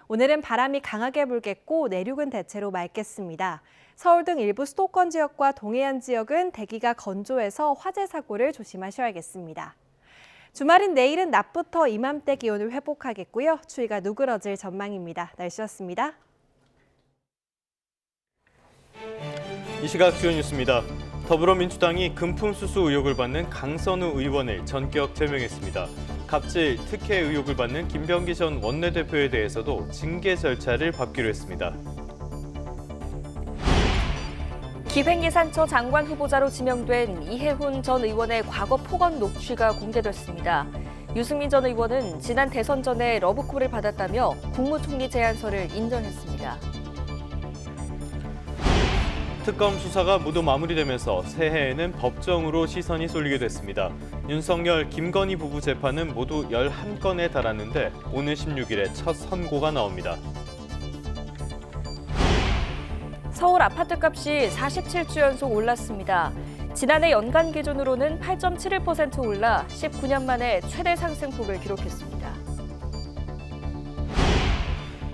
오늘은 바람이 강하게 불겠고 내륙은 대체로 맑겠습니다. 서울 등 일부 수도권 지역과 동해안 지역은 대기가 건조해서 화재 사고를 조심하셔야겠습니다. 주말인 내일은 낮부터 이맘때 기온을 회복하겠고요. 추위가 누그러질 전망입니다. 날씨였습니다. 이 시각 주요 뉴스입니다. 더불어민주당이 금품수수 의혹을 받는 강선우 의원을 전격 제명했습니다. 갑질, 특혜 의혹을 받는 김병기 전 원내대표에 대해서도 징계 절차를 밟기로 했습니다. 기획예산처 장관 후보자로 지명된 이해훈 전 의원의 과거 폭언 녹취가 공개됐습니다. 유승민 전 의원은 지난 대선 전에 러브콜을 받았다며 국무총리 제안서를 인정했습니다. 특검 수사가 모두 마무리되면서 새해에는 법정으로 시선이 쏠리게 됐습니다. 윤석열, 김건희 부부 재판은 모두 11건에 달하는데 오늘 16일에 첫 선고가 나옵니다. 서울 아파트값이 47주 연속 올랐습니다. 지난해 연간 기준으로는 8.71% 올라 19년 만에 최대 상승폭을 기록했습니다.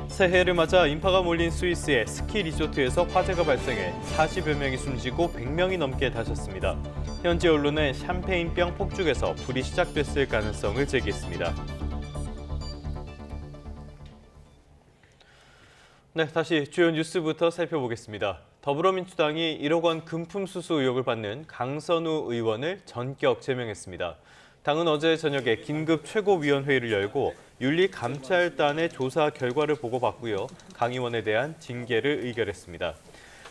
새해를 맞아 인파가 몰린 스위스의 스키 리조트에서 화재가 발생해 40여 명이 숨지고 100명이 넘게 다쳤습니다. 현지 언론은 샴페인병 폭죽에서 불이 시작됐을 가능성을 제기했습니다. 네, 다시 주요 뉴스부터 살펴보겠습니다. 더불어민주당이 1억 원 금품수수 의혹을 받는 강선우 의원을 전격 제명했습니다. 당은 어제 저녁에 긴급 최고위원회의를 열고 윤리감찰단의 조사 결과를 보고받고요. 강 의원에 대한 징계를 의결했습니다.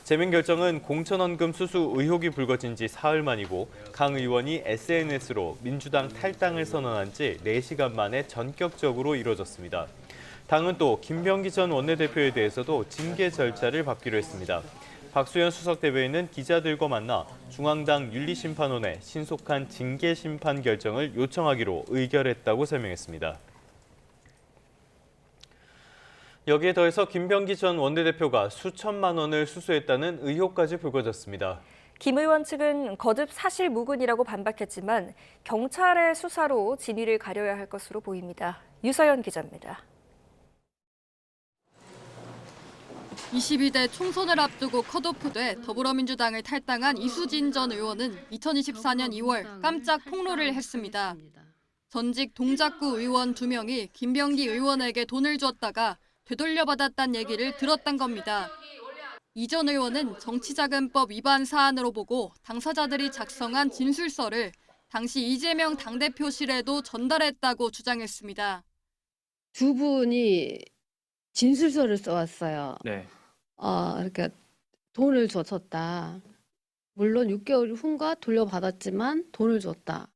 제명 결정은 공천원금 수수 의혹이 불거진 지 사흘 만이고 강 의원이 SNS로 민주당 탈당을 선언한 지 4시간 만에 전격적으로 이뤄졌습니다. 당은 또 김병기 전 원내대표에 대해서도 징계 절차를 밟기로 했습니다. 박수현 수석대변인은 기자들과 만나 중앙당 윤리심판원에 신속한 징계 심판 결정을 요청하기로 의결했다고 설명했습니다. 여기에 더해서 김병기 전 원내대표가 수천만 원을 수수했다는 의혹까지 불거졌습니다. 김 의원 측은 거듭 사실무근이라고 반박했지만 경찰의 수사로 진위를 가려야 할 것으로 보입니다. 유서연 기자입니다. 22대 총선을 앞두고 컷오프돼 더불어민주당을 탈당한 이수진 전 의원은 2024년 2월 깜짝 폭로를 했습니다. 전직 동작구 의원 2명이 김병기 의원에게 돈을 줬다가 되돌려받았다는 얘기를 들었단 겁니다. 이 전 의원은 정치자금법 위반 사안으로 보고 당사자들이 작성한 진술서를 당시 이재명 당대표실에도 전달했다고 주장했습니다. 두 분이 진술서를 써왔어요. 네. 그러니까 돈을 줬다. 물론 6개월 후인가 돌려받았지만 돈을 줬다.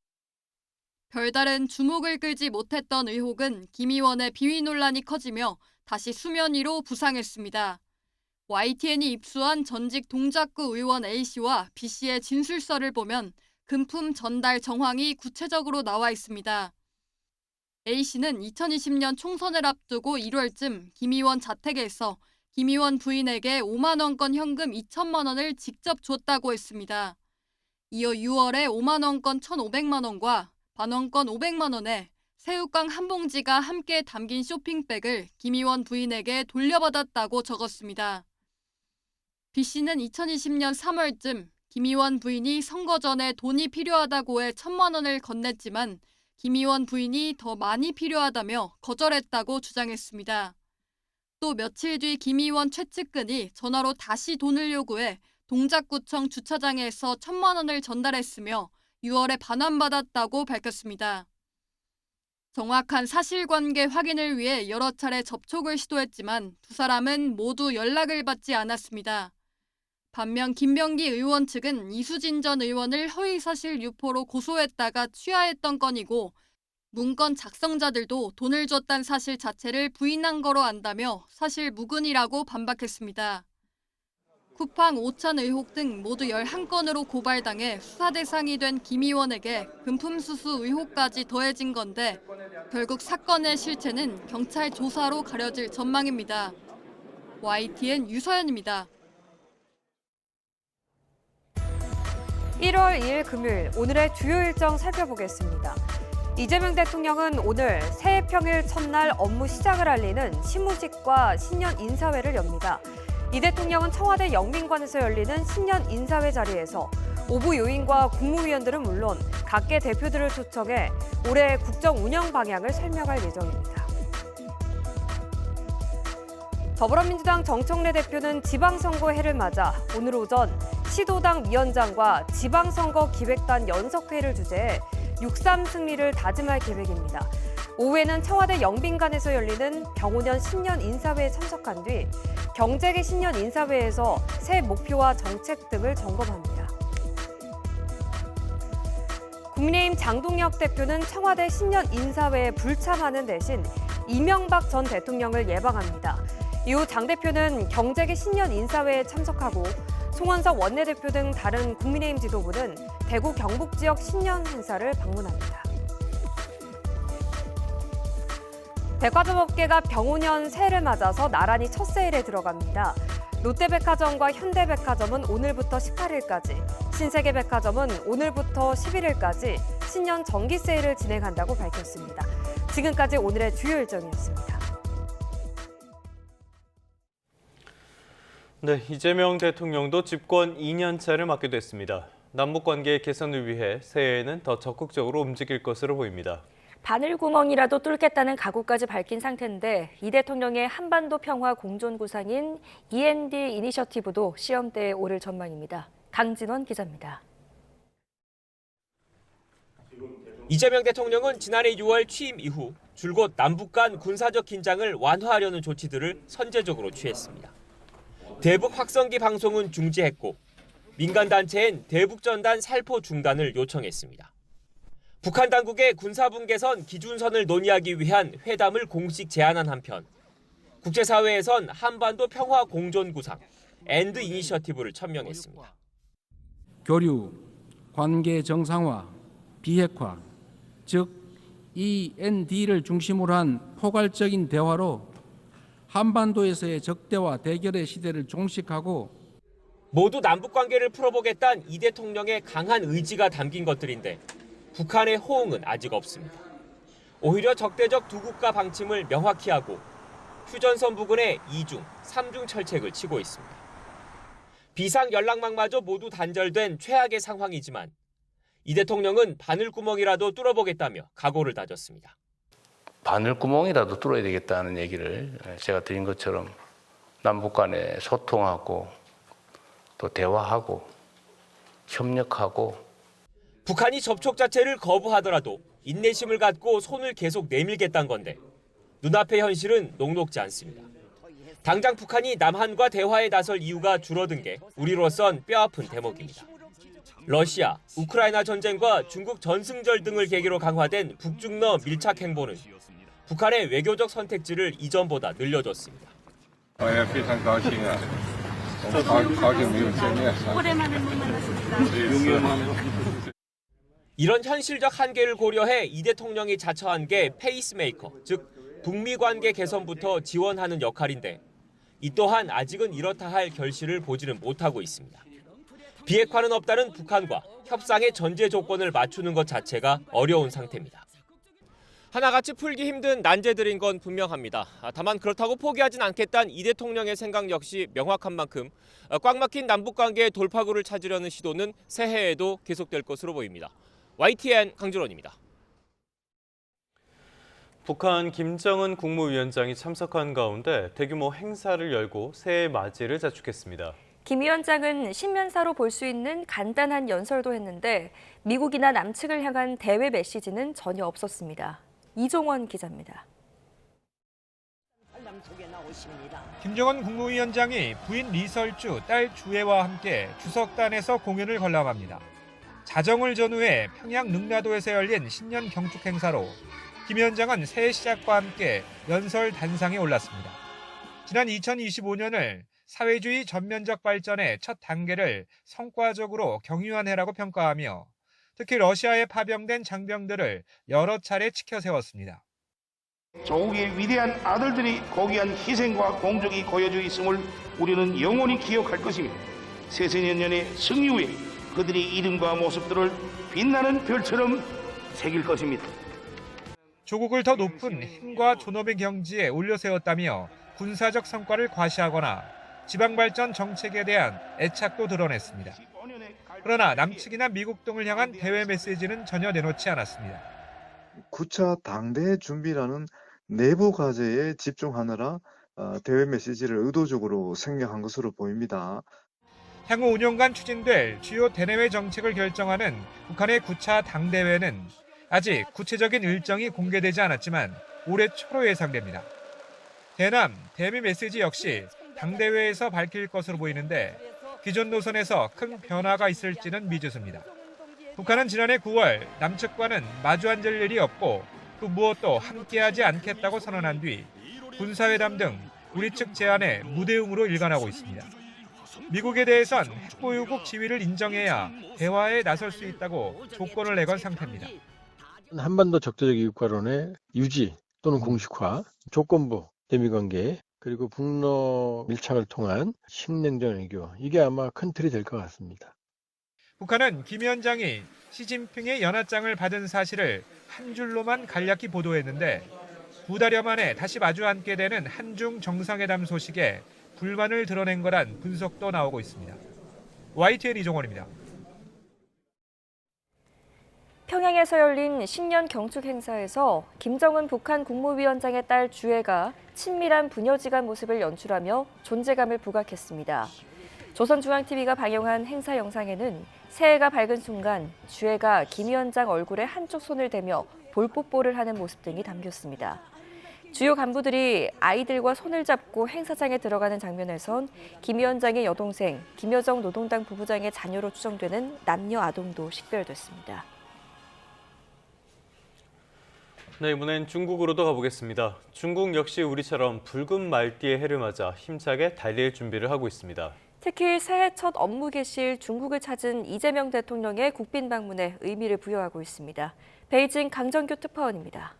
별다른 주목을 끌지 못했던 의혹은 김 의원의 비위 논란이 커지며 다시 수면 위로 부상했습니다. YTN이 입수한 전직 동작구 의원 A씨와 B씨의 진술서를 보면 금품 전달 정황이 구체적으로 나와 있습니다. A씨는 2020년 총선을 앞두고 1월쯤 김 의원 자택에서 김 의원 부인에게 5만 원권 현금 2천만 원을 직접 줬다고 했습니다. 이어 6월에 5만 원권 1,500만 원과 반원권 500만 원에 새우깡 한 봉지가 함께 담긴 쇼핑백을 김 의원 부인에게 돌려받았다고 적었습니다. B 씨는 2020년 3월쯤 김 의원 부인이 선거 전에 돈이 필요하다고 해 1,000만 원을 건넸지만 김 의원 부인이 더 많이 필요하다며 거절했다고 주장했습니다. 또 며칠 뒤 김 의원 최측근이 전화로 다시 돈을 요구해 동작구청 주차장에서 1,000만 원을 전달했으며 6월에 반환받았다고 밝혔습니다. 정확한 사실관계 확인을 위해 여러 차례 접촉을 시도했지만 두 사람은 모두 연락을 받지 않았습니다. 반면 김병기 의원 측은 이수진 전 의원을 허위사실 유포로 고소했다가 취하했던 건이고 문건 작성자들도 돈을 줬다는 사실 자체를 부인한 거로 안다며 사실 무근이라고 반박했습니다. 쿠팡 오찬 의혹 등 모두 11건으로 고발당해 수사 대상이 된 김 의원에게 금품 수수 의혹까지 더해진 건데 결국 사건의 실체는 경찰 조사로 가려질 전망입니다. YTN 유서연입니다. 1월 2일 금요일, 오늘의 주요 일정 살펴보겠습니다. 이재명 대통령은 오늘 새해 평일 첫날 업무 시작을 알리는 시무식과 신년 인사회를 엽니다. 이 대통령은 청와대 영빈관에서 열리는 신년 인사회 자리에서 오부 요인과 국무위원들은 물론 각계 대표들을 초청해 올해 국정 운영 방향을 설명할 예정입니다. 더불어민주당 정청래 대표는 지방선거 해를 맞아 오늘 오전 시도당 위원장과 지방선거 기획단 연석회의를 주재해 6.3 승리를 다짐할 계획입니다. 오후에는 청와대 영빈관에서 열리는 경호년 신년 인사회에 참석한 뒤 경제계 신년 인사회에서 새 목표와 정책 등을 점검합니다. 국민의힘 장동혁 대표는 청와대 신년 인사회에 불참하는 대신 이명박 전 대통령을 예방합니다. 이후 장 대표는 경제계 신년 인사회에 참석하고 송원석 원내대표 등 다른 국민의힘 지도부는 대구 경북 지역 신년 행사를 방문합니다. 백화점업계가 병오년 새해를 맞아서 나란히 첫 세일에 들어갑니다. 롯데백화점과 현대백화점은 오늘부터 18일까지, 신세계백화점은 오늘부터 11일까지 신년 정기 세일을 진행한다고 밝혔습니다. 지금까지 오늘의 주요 일정이었습니다. 네, 이재명 대통령도 집권 2년차를 맡게 됐습니다. 남북관계 개선을 위해 새해에는 더 적극적으로 움직일 것으로 보입니다. 바늘구멍이라도 뚫겠다는 각오까지 밝힌 상태인데 이 대통령의 한반도 평화 공존 구상인 END 이니셔티브도 시험대에 오를 전망입니다. 강진원 기자입니다. 이재명 대통령은 지난해 6월 취임 이후 줄곧 남북 간 군사적 긴장을 완화하려는 조치들을 선제적으로 취했습니다. 대북 확성기 방송은 중지했고 민간단체엔 대북전단 살포 중단을 요청했습니다. 북한 당국의 군사분 개선 기준선을 논의하기 위한 회담을 공식 제안한 한편 국제사회에선 한반도 평화 공존 구상 END 이니셔티브를 천명했습니다. 교류, 관계 정상화, 비핵화, 즉 END를 중심으로 한 포괄적인 대화로 한반도에서의 적대와 대결의 시대를 종식하고 모두 남북관계를 풀어보겠다는 이 대통령의 강한 의지가 담긴 것들인데 북한의 호응은 아직 없습니다. 오히려 적대적 두 국가 방침을 명확히 하고 휴전선 부근에 2중, 3중 철책을 치고 있습니다. 비상 연락망마저 모두 단절된 최악의 상황이지만 이 대통령은 바늘구멍이라도 뚫어보겠다며 각오를 다졌습니다. 바늘구멍이라도 뚫어야 되겠다는 얘기를 제가 드린 것처럼 남북 간에 소통하고 또 대화하고 협력하고 북한이 접촉 자체를 거부하더라도 인내심을 갖고 손을 계속 내밀겠다는 건데 눈앞의 현실은 녹록지 않습니다. 당장 북한이 남한과 대화에 나설 이유가 줄어든 게 우리로선 뼈아픈 대목입니다. 러시아, 우크라이나 전쟁과 중국 전승절 등을 계기로 강화된 북중러 밀착 행보는 북한의 외교적 선택지를 이전보다 늘려줬습니다. 오랜만에 못 만났습니다. 이런 현실적 한계를 고려해 이 대통령이 자처한 게 페이스메이커, 즉 북미 관계 개선부터 지원하는 역할인데 이 또한 아직은 이렇다 할 결실을 보지는 못하고 있습니다. 비핵화는 없다는 북한과 협상의 전제 조건을 맞추는 것 자체가 어려운 상태입니다. 하나같이 풀기 힘든 난제들인 건 분명합니다. 다만 그렇다고 포기하진 않겠다는 이 대통령의 생각 역시 명확한 만큼 꽉 막힌 남북관계의 돌파구를 찾으려는 시도는 새해에도 계속될 것으로 보입니다. YTN 강준원입니다. 북한 김정은 국무위원장이 참석한 가운데 대규모 행사를 열고 새해 맞이를 자축했습니다. 김 위원장은 신년사로 볼 수 있는 간단한 연설도 했는데 미국이나 남측을 향한 대외 메시지는 전혀 없었습니다. 이종원 기자입니다. 김정은 국무위원장이 부인 리설주, 딸 주애와 함께 주석단에서 공연을 관람합니다. 자정을 전후해 평양 능라도에서 열린 신년 경축 행사로 김 위원장은 새해 시작과 함께 연설 단상에 올랐습니다. 지난 2025년을 사회주의 전면적 발전의 첫 단계를 성과적으로 경유한 해라고 평가하며 특히 러시아에 파병된 장병들을 여러 차례 치켜 세웠습니다. 조국의 위대한 아들들이 고귀한 희생과 공적이 고여져 있음을 우리는 영원히 기억할 것이며 새세년년의 승리 후에 그들의 이름과 모습들을 빛나는 별처럼 새길 것입니다. 조국을 더 높은 힘과 존엄의 경지에 올려 세웠다며 군사적 성과를 과시하거나 지방발전 정책에 대한 애착도 드러냈습니다. 그러나 남측이나 미국 등을 향한 대외 메시지는 전혀 내놓지 않았습니다. 9차 당대 준비라는 내부 과제에 집중하느라 대외 메시지를 의도적으로 생략한 것으로 보입니다. 향후 5년간 추진될 주요 대내외 정책을 결정하는 북한의 9차 당대회는 아직 구체적인 일정이 공개되지 않았지만 올해 초로 예상됩니다. 대남, 대미 메시지 역시 당대회에서 밝힐 것으로 보이는데 기존 노선에서 큰 변화가 있을지는 미지수입니다. 북한은 지난해 9월 남측과는 마주 앉을 일이 없고 그 무엇도 함께하지 않겠다고 선언한 뒤 군사회담 등 우리 측 제안에 무대응으로 일관하고 있습니다. 미국에 대해선 핵보유국 지위를 인정해야 대화에 나설 수 있다고 조건을 내건 상태입니다. 한반도 적대적 이익과론의 유지 또는 공식화, 조건부 대미관계, 그리고 북러 밀착을 통한 신냉전 외교, 이게 아마 큰 틀이 될 것 같습니다. 북한은 김 위원장이 시진핑의 연하장을 받은 사실을 한 줄로만 간략히 보도했는데 2달여 만에 다시 마주 앉게 되는 한중 정상회담 소식에 불만을 드러낸 거란 분석도 나오고 있습니다. YTN 이종원입니다. 평양에서 열린 신년 경축 행사에서 김정은 북한 국무위원장의 딸 주애가 친밀한 부녀지간 모습을 연출하며 존재감을 부각했습니다. 조선중앙TV가 방영한 행사 영상에는 새해가 밝은 순간 주애가 김 위원장 얼굴에 한쪽 손을 대며 볼뽀뽀를 하는 모습 등이 담겼습니다. 주요 간부들이 아이들과 손을 잡고 행사장에 들어가는 장면에선 김 위원장의 여동생 김여정 노동당 부부장의 자녀로 추정되는 남녀 아동도 식별됐습니다. 네, 이번엔 중국으로도 가보겠습니다. 중국 역시 우리처럼 붉은 말띠의 해를 맞아 힘차게 달릴 준비를 하고 있습니다. 특히 새해 첫 업무 개시일 중국을 찾은 이재명 대통령의 국빈 방문에 의미를 부여하고 있습니다. 베이징 강정규 특파원입니다.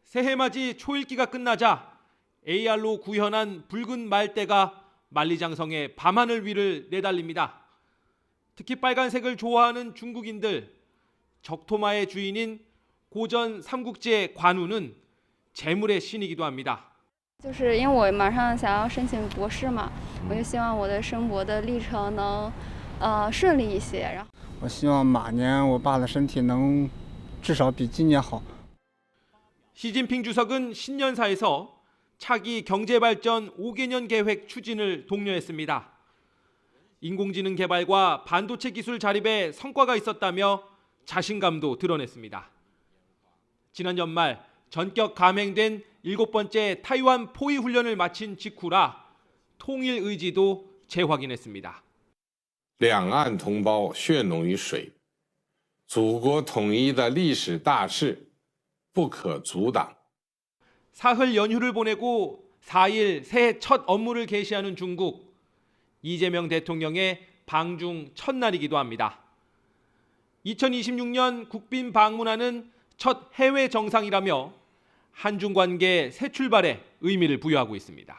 새해맞이 초읽기가 끝나자 AR로 구현한 붉은 말대가 만리장성의 밤하늘 위를 내달립니다. 특히 빨간색을 좋아하는 중국인들, 적토마의 주인인 고전 삼국지의 관우는 재물의 신이기도 합니다. 就是因为我马上想要申请博士嘛，我就希望我的升博的历程能顺利一些。然后我希望马年我爸的身体能至少比今年好。 시진핑 주석은 신년사에서 차기 경제발전 5개년 계획 추진을 독려했습니다. 인공지능 개발과 반도체 기술 자립에 성과가 있었다며 자신감도 드러냈습니다. 지난 연말 전격 감행된 7번째 타이완 포위 훈련을 마친 직후라 통일 의지도 재확인했습니다. 两岸同胞血浓于水，祖国统一的历史大势不可阻挡。 사흘 연휴를 보내고 4일 새해 첫 업무를 개시하는 중국. 이재명 대통령의 방중 첫날이기도 합니다. 2026년 국빈 방문하는 첫 해외 정상이라며 한중 관계 새 출발에 의미를 부여하고 있습니다.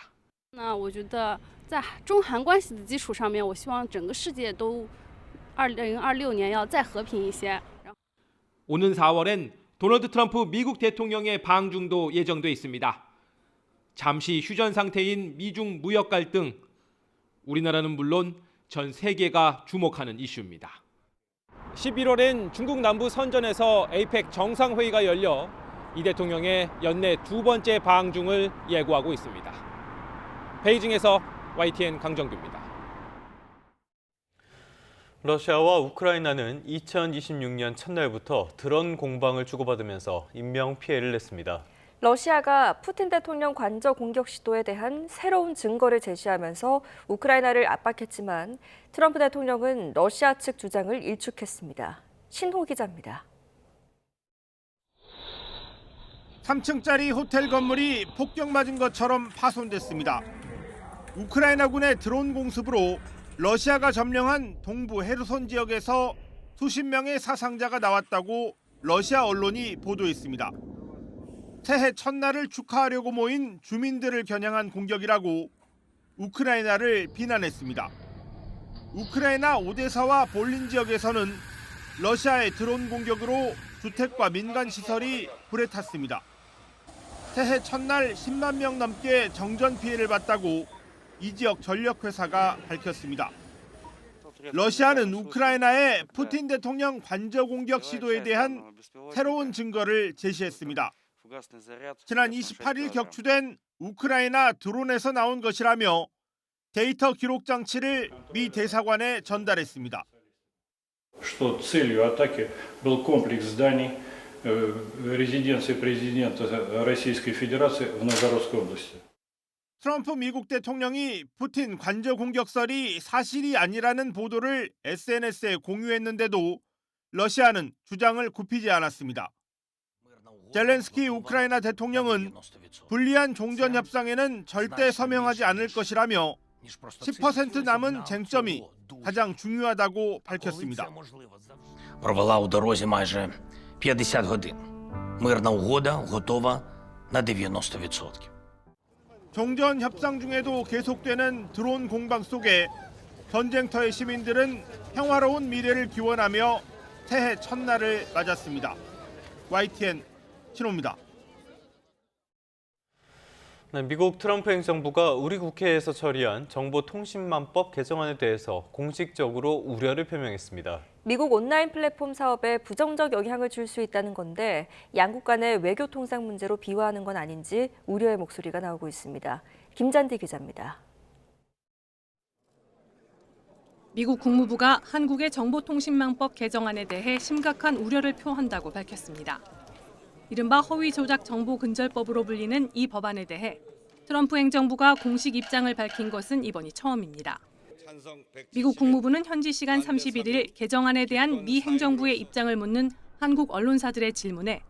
那我觉得在中韩关系的基础上面，我希望整个世界都2026年要再和平一些。 오는 4월엔 도널드 트럼프 미국 대통령의 방중도 예정돼 있습니다. 잠시 휴전 상태인 미중 무역 갈등, 우리나라는 물론 전 세계가 주목하는 이슈입니다. 11월엔 중국 남부 선전에서 APEC 정상회의가 열려 이 대통령의 연내 두 번째 방중을 예고하고 있습니다. 베이징에서 YTN 강정규입니다. 러시아와 우크라이나는 2026년 첫날부터 드론 공방을 주고받으면서 인명피해를 냈습니다. 러시아가 푸틴 대통령 관저 공격 시도에 대한 새로운 증거를 제시하면서 우크라이나를 압박했지만 트럼프 대통령은 러시아 측 주장을 일축했습니다. 신호 기자입니다. 3층짜리 호텔 건물이 폭격 맞은 것처럼 파손됐습니다. 우크라이나군의 드론 공습으로 러시아가 점령한 동부 헤르손 지역에서 수십 명의 사상자가 나왔다고 러시아 언론이 보도했습니다. 새해 첫날을 축하하려고 모인 주민들을 겨냥한 공격이라고 우크라이나를 비난했습니다. 우크라이나 오데사와 볼린 지역에서는 러시아의 드론 공격으로 주택과 민간 시설이 불에 탔습니다. 새해 첫날 10만 명 넘게 정전 피해를 봤다고 이 지역 전력회사가 밝혔습니다. 러시아는 우크라이나의 푸틴 대통령 관저 공격 시도에 대한 새로운 증거를 제시했습니다. 지난 28일 격추된 우크라이나 드론에서 나온 것이라며 데이터 기록 장치를 미 대사관에 전달했습니다. что целью атаки был комплекс зданий резиденции президента Российской Федерации в Новгородской области. 트럼프 미국 대통령이 푸틴 관저 공격설이 사실이 아니라는 보도를 SNS에 공유했는데도 러시아는 주장을 굽히지 않았습니다. 젤렌스키 우크라이나 대통령은 불리한 종전 협상에는 절대 서명하지 않을 것이라며 10% 남은 쟁점이 가장 중요하다고 밝혔습니다. Провела у дорозі майже 50 годин. Мирна угода готова на 90%. 종전 협상 중에도 계속되는 드론 공방 속에 전쟁터의 시민들은 평화로운 미래를 기원하며 새해 첫날을 맞았습니다. YTN 신호입니다. 미국 트럼프 행정부가 우리 국회에서 처리한 정보통신망법 개정안에 대해서 공식적으로 우려를 표명했습니다. 미국 온라인 플랫폼 사업에 부정적 영향을 줄 수 있다는 건데 양국 간의 외교 통상 문제로 비화하는 건 아닌지 우려의 목소리가 나오고 있습니다. 김잔디 기자입니다. 미국 국무부가 한국의 정보통신망법 개정안에 대해 심각한 우려를 표한다고 밝혔습니다. 이른바 허위 조작 정보 근절법으로 불리는 이 법안에 대해 트럼프 행정부가 공식 입장을 밝힌 것은 이번이 처음입니다. 미국 국무부는 현지 시간 31일 개정안에 대한 미 행정부의 입장을 묻는 한국 언론사들의 질문에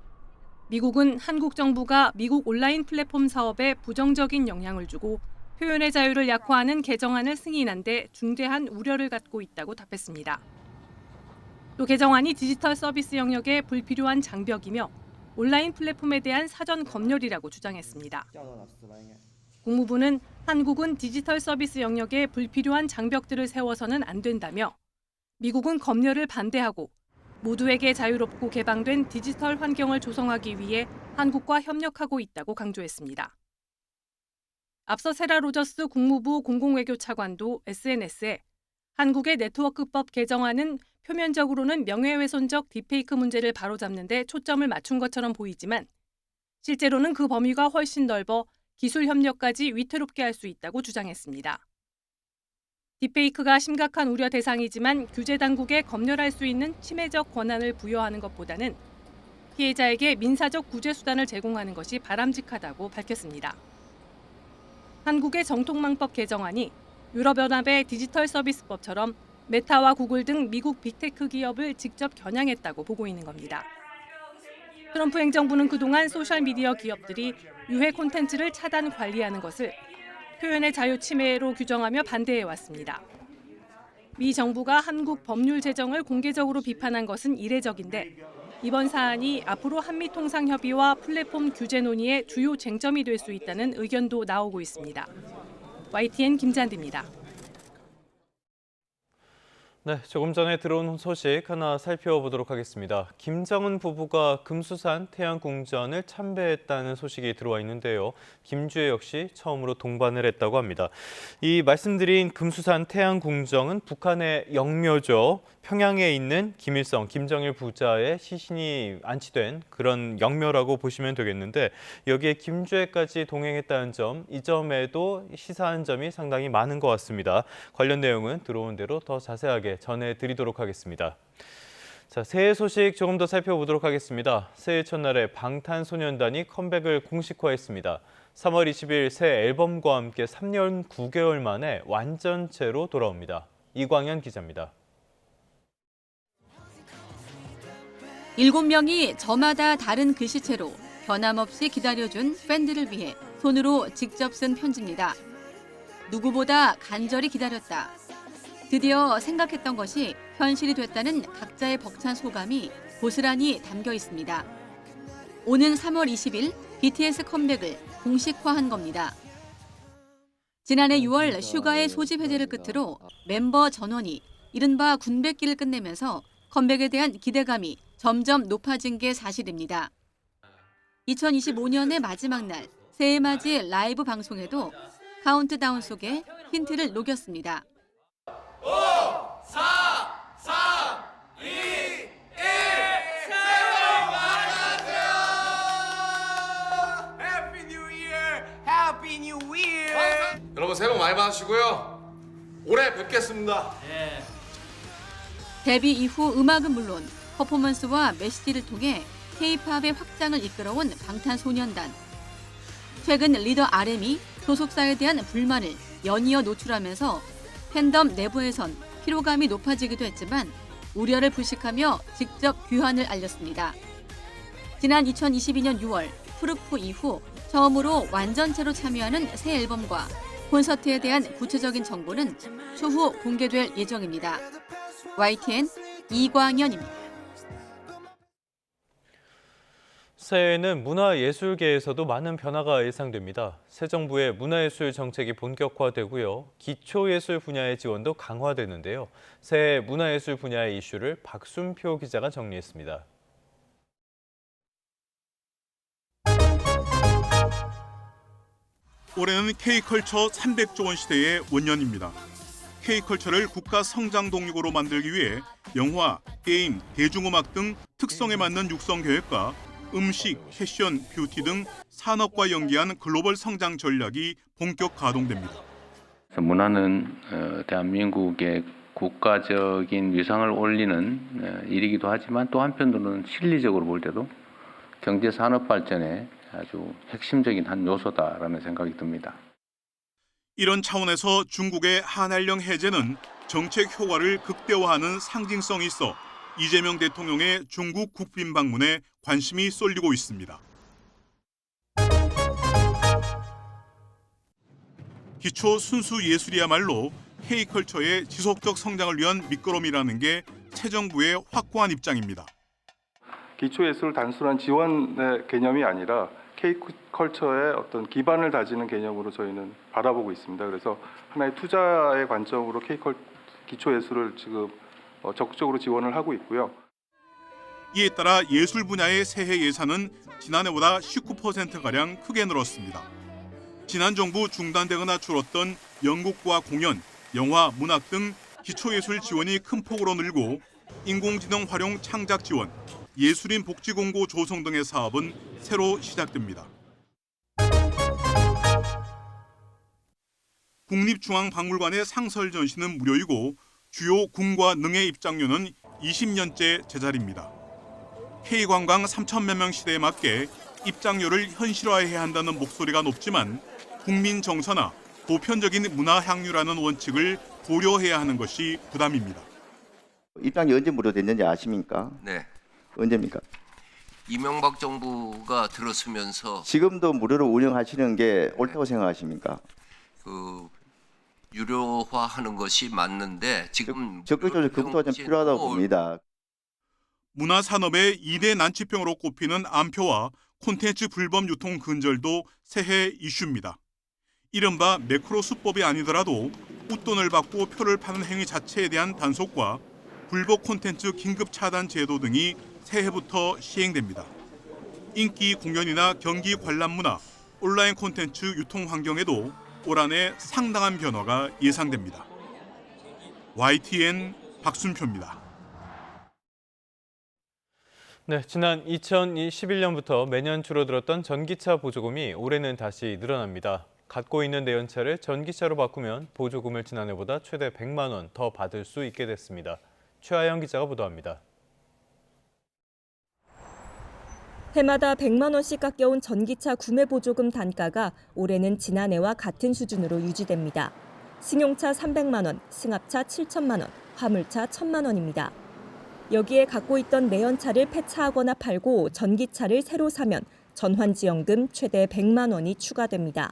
미국은 한국 정부가 미국 온라인 플랫폼 사업에 부정적인 영향을 주고 표현의 자유를 약화하는 개정안을 승인한 데 중대한 우려를 갖고 있다고 답했습니다. 또 개정안이 디지털 서비스 영역에 불필요한 장벽이며 온라인 플랫폼에 대한 사전 검열이라고 주장했습니다. 국무부는 한국은 디지털 서비스 영역에 불필요한 장벽들을 세워서는 안 된다며 미국은 검열을 반대하고 모두에게 자유롭고 개방된 디지털 환경을 조성하기 위해 한국과 협력하고 있다고 강조했습니다. 앞서 세라 로저스 국무부 공공외교 차관도 SNS에 한국의 네트워크법 개정안은 표면적으로는 명예훼손적 딥페이크 문제를 바로잡는 데 초점을 맞춘 것처럼 보이지만 실제로는 그 범위가 훨씬 넓어 기술 협력까지 위태롭게 할 수 있다고 주장했습니다. 딥페이크가 심각한 우려 대상이지만 규제 당국에 검열할 수 있는 침해적 권한을 부여하는 것보다는 피해자에게 민사적 구제 수단을 제공하는 것이 바람직하다고 밝혔습니다. 한국의 정통망법 개정안이 유럽연합의 디지털 서비스법처럼 메타와 구글 등 미국 빅테크 기업을 직접 겨냥했다고 보고 있는 겁니다. 트럼프 행정부는 그동안 소셜미디어 기업들이 유해 콘텐츠를 차단 관리하는 것을 표현의 자유 침해로 규정하며 반대해왔습니다. 미 정부가 한국 법률 제정을 공개적으로 비판한 것은 이례적인데 이번 사안이 앞으로 한미 통상 협의와 플랫폼 규제 논의의 주요 쟁점이 될 수 있다는 의견도 나오고 있습니다. YTN 김잔디입니다. 네, 조금 전에 들어온 소식 하나 살펴보도록 하겠습니다. 김정은 부부가 금수산 태양궁전을 참배했다는 소식이 들어와 있는데요. 김주혜 역시 처음으로 동반을 했다고 합니다. 이 말씀드린 금수산 태양궁정은 북한의 영묘죠. 평양에 있는 김일성, 김정일 부자의 시신이 안치된 그런 영묘라고 보시면 되겠는데 여기에 김주혜까지 동행했다는 점, 이 점에도 시사한 점이 상당히 많은 것 같습니다. 관련 내용은 들어온 대로 더 자세하게 전해드리도록 하겠습니다. 자, 새해 소식 조금 더 살펴보도록 하겠습니다. 새해 첫날에 방탄소년단이 컴백을 공식화했습니다. 3월 20일 새 앨범과 함께 3년 9개월 만에 완전체로 돌아옵니다. 이광현 기자입니다. 7명이 저마다 다른 글씨체로 변함없이 기다려준 팬들을 위해 손으로 직접 쓴 편지입니다. 누구보다 간절히 기다렸다. 드디어 생각했던 것이 현실이 됐다는 각자의 벅찬 소감이 고스란히 담겨 있습니다. 오는 3월 20일 BTS 컴백을 공식화한 겁니다. 지난해 6월 슈가의 소집 해제를 끝으로 멤버 전원이 이른바 군백기를 끝내면서 컴백에 대한 기대감이 점점 높아진 게 사실입니다. 2025년의 마지막 날 새해 맞이 라이브 방송에도 카운트다운 속에 힌트를 녹였습니다. 5, 4, 3, 2, 1, 새해 복 많이 받으세요! Happy New Year! Happy New Year! 여러분 새해 복 많이 받으시고요. 올해 뵙겠습니다. 데뷔 이후 음악은 물론 퍼포먼스와 메시지를 통해 K-팝의 확장을 이끌어온 방탄소년단. 최근 리더 RM이 소속사에 대한 불만을 연이어 노출하면서 팬덤 내부에선 피로감이 높아지기도 했지만 우려를 불식하며 직접 귀환을 알렸습니다. 지난 2022년 6월 프루프 이후 처음으로 완전체로 참여하는 새 앨범과 콘서트에 대한 구체적인 정보는 추후 공개될 예정입니다. YTN 이광현입니다. 새해에는 문화예술계에서도 많은 변화가 예상됩니다. 새 정부의 문화예술 정책이 본격화되고요. 기초예술 분야의 지원도 강화되는데요. 새해 문화예술 분야의 이슈를 박순표 기자가 정리했습니다. 올해는 K컬처 300조 원 시대의 원년입니다. K컬처를 국가 성장 동력으로 만들기 위해 영화, 게임, 대중음악 등 특성에 맞는 육성 계획과 음식, 패션, 뷰티 등 산업과 연계한 글로벌 성장 전략이 본격 가동됩니다. 문화는 대한민국의 국가적인 위상을 올리는 일이기도 하지만 또 한편으로는 실리적으로 볼 때도 경제 산업 발전에 아주 핵심적인 한 요소다라는 생각이 듭니다. 이런 차원에서 중국의 한한령 해제는 정책 효과를 극대화하는 상징성이 있어 이재명 대통령의 중국 국빈 방문에 관심이 쏠리고 있습니다. 기초 순수 예술이야말로 K컬처의 지속적 성장을 위한 밑거름이라는 게 새 정부의 확고한 입장입니다. 기초예술 단순한 지원의 개념이 아니라 K컬처의 어떤 기반을 다지는 개념으로 저희는 바라보고 있습니다. 그래서 하나의 투자의 관점으로 기초예술을 지금 적극적으로 지원을 하고 있고요. 이에 따라 예술 분야의 새해 예산은 지난해보다 19%가량 크게 늘었습니다. 지난 정부 중단되거나 줄었던 연극과 공연, 영화, 문학 등 기초예술 지원이 큰 폭으로 늘고 인공지능 활용 창작 지원, 예술인 복지 공고 조성 등의 사업은 새로 시작됩니다. 국립중앙박물관의 상설 전시는 무료이고 주요 궁과 능의 입장료는 20년째 제자리입니다. K관광 3천만 명 시대에 맞게 입장료를 현실화해야 한다는 목소리가 높지만 국민 정서나 보편적인 문화 향유라는 원칙을 고려해야 하는 것이 부담입니다. 입장료 언제 무료됐는지 아십니까? 네. 언제입니까? 이명박 정부가 들었으면서 지금도 무료로 운영하시는 게 옳다고 생각하십니까? 유료화하는 것이 맞는데 지금 적극적으로 검토가 좀 필요하다고 봅니다. 문화산업의 2대 난치병으로 꼽히는 암표와 콘텐츠 불법 유통 근절도 새해 이슈입니다. 이른바 매크로 수법이 아니더라도 웃돈을 받고 표를 파는 행위 자체에 대한 단속과 불법 콘텐츠 긴급 차단 제도 등이 새해부터 시행됩니다. 인기 공연이나 경기 관람 문화, 온라인 콘텐츠 유통 환경에도 올 한해 상당한 변화가 예상됩니다. YTN 박순표입니다. 네, 지난 2021년부터 매년 줄어들었던 전기차 보조금이 올해는 다시 늘어납니다. 갖고 있는 내연차를 전기차로 바꾸면 보조금을 지난해보다 최대 100만 원 더 받을 수 있게 됐습니다. 최하영 기자가 보도합니다. 해마다 100만 원씩 깎여온 전기차 구매 보조금 단가가 올해는 지난해와 같은 수준으로 유지됩니다. 승용차 300만 원, 승합차 7천만 원, 화물차 1,000만 원입니다. 여기에 갖고 있던 내연차를 폐차하거나 팔고 전기차를 새로 사면 전환지원금 최대 100만 원이 추가됩니다.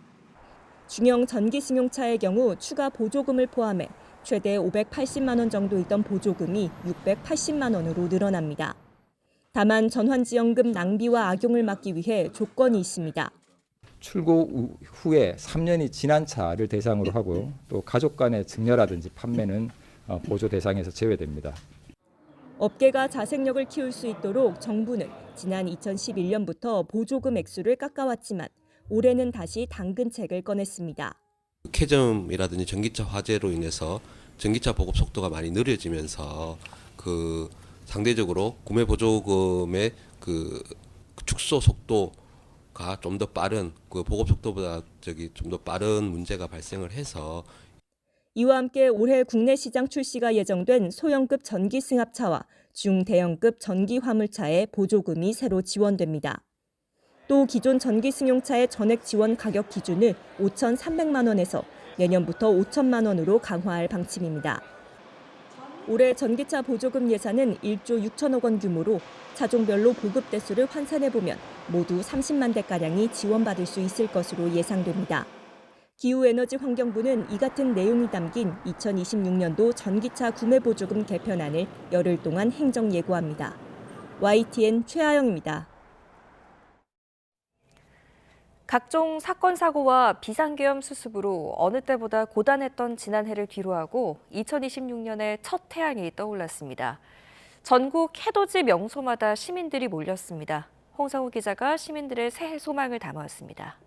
중형 전기 승용차의 경우 추가 보조금을 포함해 최대 580만 원 정도 있던 보조금이 680만 원으로 늘어납니다. 다만 전환지원금 낭비와 악용을 막기 위해 조건이 있습니다. 출고 후에 3년이 지난 차를 대상으로 하고 또 가족 간의 증여라든지 판매는 보조 대상에서 제외됩니다. 업계가 자생력을 키울 수 있도록 정부는 지난 2011년부터 보조금 액수를 깎아왔지만 올해는 다시 당근책을 꺼냈습니다. 캐점이라든지 전기차 화재로 인해서 전기차 보급 속도가 많이 느려지면서 상대적으로 구매 보조금의 축소 속도가 좀 더 빠른 보급 속도보다 좀 더 빠른 문제가 발생을 해서 이와 함께 올해 국내 시장 출시가 예정된 소형급 전기 승합차와 중대형급 전기 화물차에 보조금이 새로 지원됩니다. 또 기존 전기 승용차의 전액 지원 가격 기준을 5,300만 원에서 내년부터 5천만 원으로 강화할 방침입니다. 올해 전기차 보조금 예산은 1조 6천억 원 규모로 차종별로 보급 대수를 환산해보면 모두 30만 대가량이 지원받을 수 있을 것으로 예상됩니다. 기후에너지환경부는 이 같은 내용이 담긴 2026년도 전기차 구매 보조금 개편안을 열흘 동안 행정 예고합니다. YTN 최하영입니다. 각종 사건, 사고와 비상계엄 수습으로 어느 때보다 고단했던 지난해를 뒤로하고 2026년에 첫 태양이 떠올랐습니다. 전국 해돋이 명소마다 시민들이 몰렸습니다. 홍상우 기자가 시민들의 새해 소망을 담아왔습니다.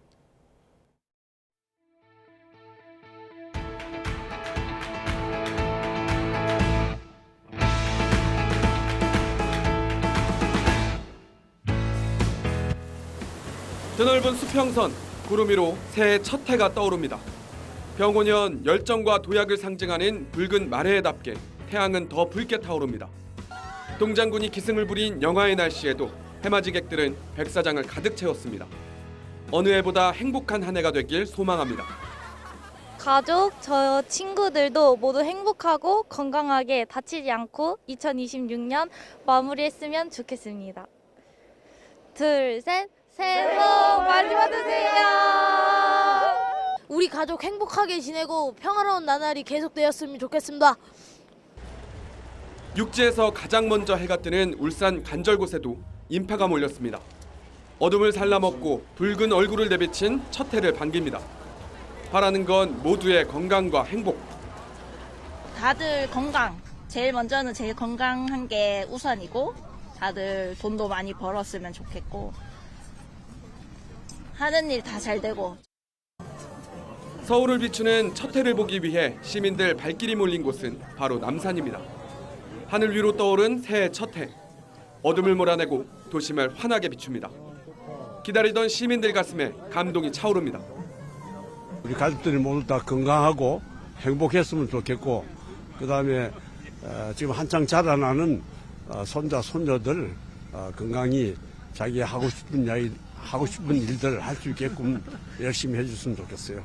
드넓은 수평선, 구름 위로 새해 첫 해가 떠오릅니다. 병오년 열정과 도약을 상징하는 붉은 마레에답게 태양은 더 붉게 타오릅니다. 동장군이 기승을 부린 영하의 날씨에도 해맞이객들은 백사장을 가득 채웠습니다. 어느 해보다 행복한 한 해가 되길 소망합니다. 가족, 저 친구들도 모두 행복하고 건강하게 다치지 않고 2026년 마무리했으면 좋겠습니다. 둘, 셋. 새해 복 많이 받으세요. 우리 가족 행복하게 지내고 평화로운 나날이 계속되었으면 좋겠습니다. 육지에서 가장 먼저 해가 뜨는 울산 간절곶에도 인파가 몰렸습니다. 어둠을 살라먹고 붉은 얼굴을 내비친 첫 해를 반깁니다. 바라는 건 모두의 건강과 행복. 다들 건강. 제일 먼저는 제일 건강한 게 우선이고 다들 돈도 많이 벌었으면 좋겠고 하는 일 다 잘 되고. 서울을 비추는 첫 해를 보기 위해 시민들 발길이 몰린 곳은 바로 남산입니다. 하늘 위로 떠오른 새해 첫 해. 어둠을 몰아내고 도심을 환하게 비춥니다. 기다리던 시민들 가슴에 감동이 차오릅니다. 우리 가족들이 모두 다 건강하고 행복했으면 좋겠고, 그다음에 지금 한창 자라나는 손자 손녀들 건강히 자기 하고 싶은 일들 할 수 있게끔 열심히 해줬으면 좋겠어요.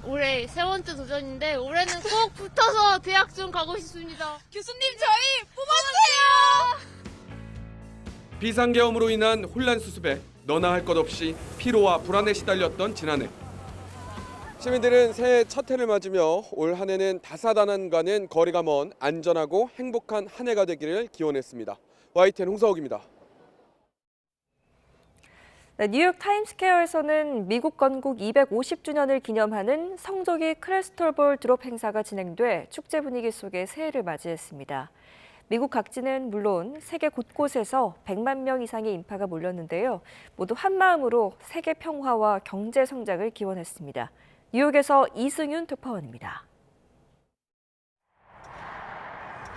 올해 세 번째 도전인데 올해는 꼭 붙어서 대학 좀 가고 싶습니다. 교수님 저희 뽑아주세요. 비상계엄으로 인한 혼란 수습에 너나 할 것 없이 피로와 불안에 시달렸던 지난해. 시민들은 새해 첫 해를 맞으며 올 한 해는 다사다난과는 거리가 먼 안전하고 행복한 한 해가 되기를 기원했습니다. YTN 홍사옥입니다. 네, 뉴욕 타임스퀘어에서는 미국 건국 250주년을 기념하는 성조기 크리스털볼 드롭 행사가 진행돼 축제 분위기 속에 새해를 맞이했습니다. 미국 각지는 물론 세계 곳곳에서 100만 명 이상의 인파가 몰렸는데요. 모두 한마음으로 세계 평화와 경제 성장을 기원했습니다. 뉴욕에서 이승윤 특파원입니다.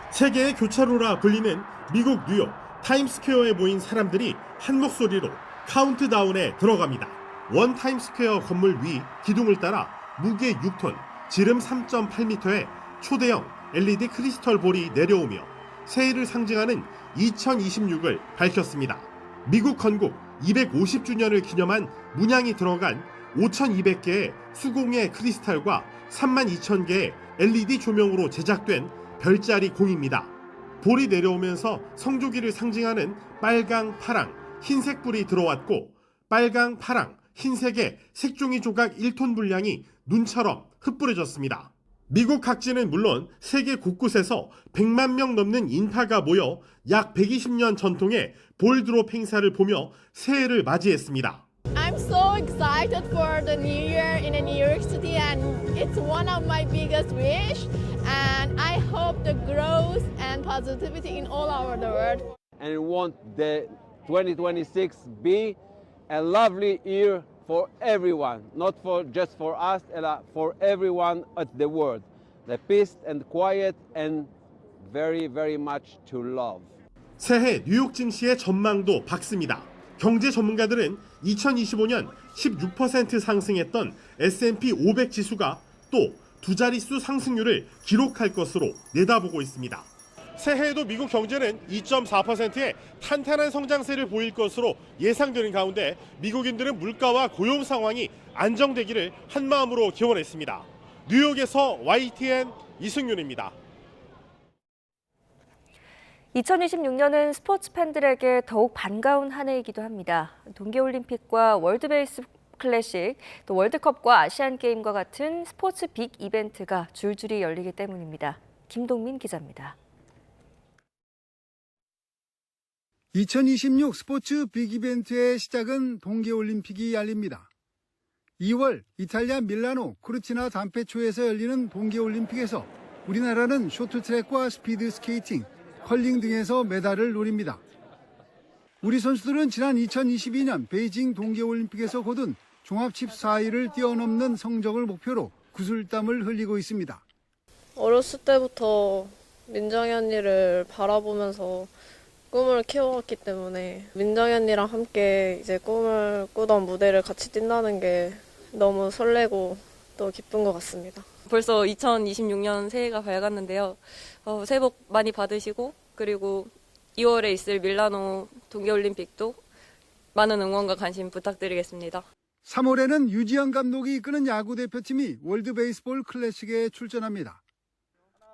세계의 교차로라 불리는 미국 뉴욕 타임스퀘어에 모인 사람들이 한 목소리로 카운트다운에 들어갑니다. 원 타임스퀘어 건물 위 기둥을 따라 무게 6톤, 지름 3.8m의 초대형 LED 크리스털 볼이 내려오며 새해를 상징하는 2026을 밝혔습니다. 미국 건국 250주년을 기념한 문양이 들어간 5,200개의 수공예 크리스탈과 32,000개의 LED 조명으로 제작된 별자리 공입니다. 볼이 내려오면서 성조기를 상징하는 빨강, 파랑, 흰색 불이 들어왔고 빨강, 파랑, 흰색의 색종이 조각 1톤 분량이 눈처럼 흩뿌려졌습니다. 미국 각지는 물론 세계 곳곳에서 100만 명 넘는 인파가 모여 약 120년 전통의 볼드롭 행사를 보며 새해를 맞이했습니다. I'm so excited for the new year in New York City and it's one of my biggest wish and I hope the growth and positivity in all over the world. And we want the 2026 be a lovely year for everyone, not just for us, for everyone at the world. The peace and quiet and very, very much to love. 새해 뉴욕 증시의 전망도 밝습니다. 경제 전문가들은 2025년 16% 상승했던 S&P 500 지수가 또 두 자릿수 상승률을 기록할 것으로 내다보고 있습니다. 새해에도 미국 경제는 2.4%의 탄탄한 성장세를 보일 것으로 예상되는 가운데 미국인들은 물가와 고용 상황이 안정되기를 한마음으로 기원했습니다. 뉴욕에서 YTN 이승윤입니다. 2026년은 스포츠 팬들에게 더욱 반가운 한 해이기도 합니다. 동계올림픽과 월드베이스 클래식, 또 월드컵과 아시안게임과 같은 스포츠 빅 이벤트가 줄줄이 열리기 때문입니다. 김동민 기자입니다. 2026 스포츠 빅이벤트의 시작은 동계올림픽이 알립니다. 2월 이탈리아 밀라노 코르티나 단페초에서 열리는 동계올림픽에서 우리나라는 쇼트트랙과 스피드 스케이팅, 컬링 등에서 메달을 노립니다. 우리 선수들은 지난 2022년 베이징 동계올림픽에서 거둔 종합칩 4위를 뛰어넘는 성적을 목표로 구슬땀을 흘리고 있습니다. 어렸을 때부터 민정이 언니를 바라보면서 꿈을 키워왔기 때문에 민정이 언니랑 함께 이제 꿈을 꾸던 무대를 같이 뛴다는 게 너무 설레고 또 기쁜 것 같습니다. 벌써 2026년 새해가 밝았는데요. 새해 복 많이 받으시고 그리고 2월에 있을 밀라노 동계올림픽도 많은 응원과 관심 부탁드리겠습니다. 3월에는 유지영 감독이 이끄는 야구대표팀이 월드베이스볼 클래식에 출전합니다.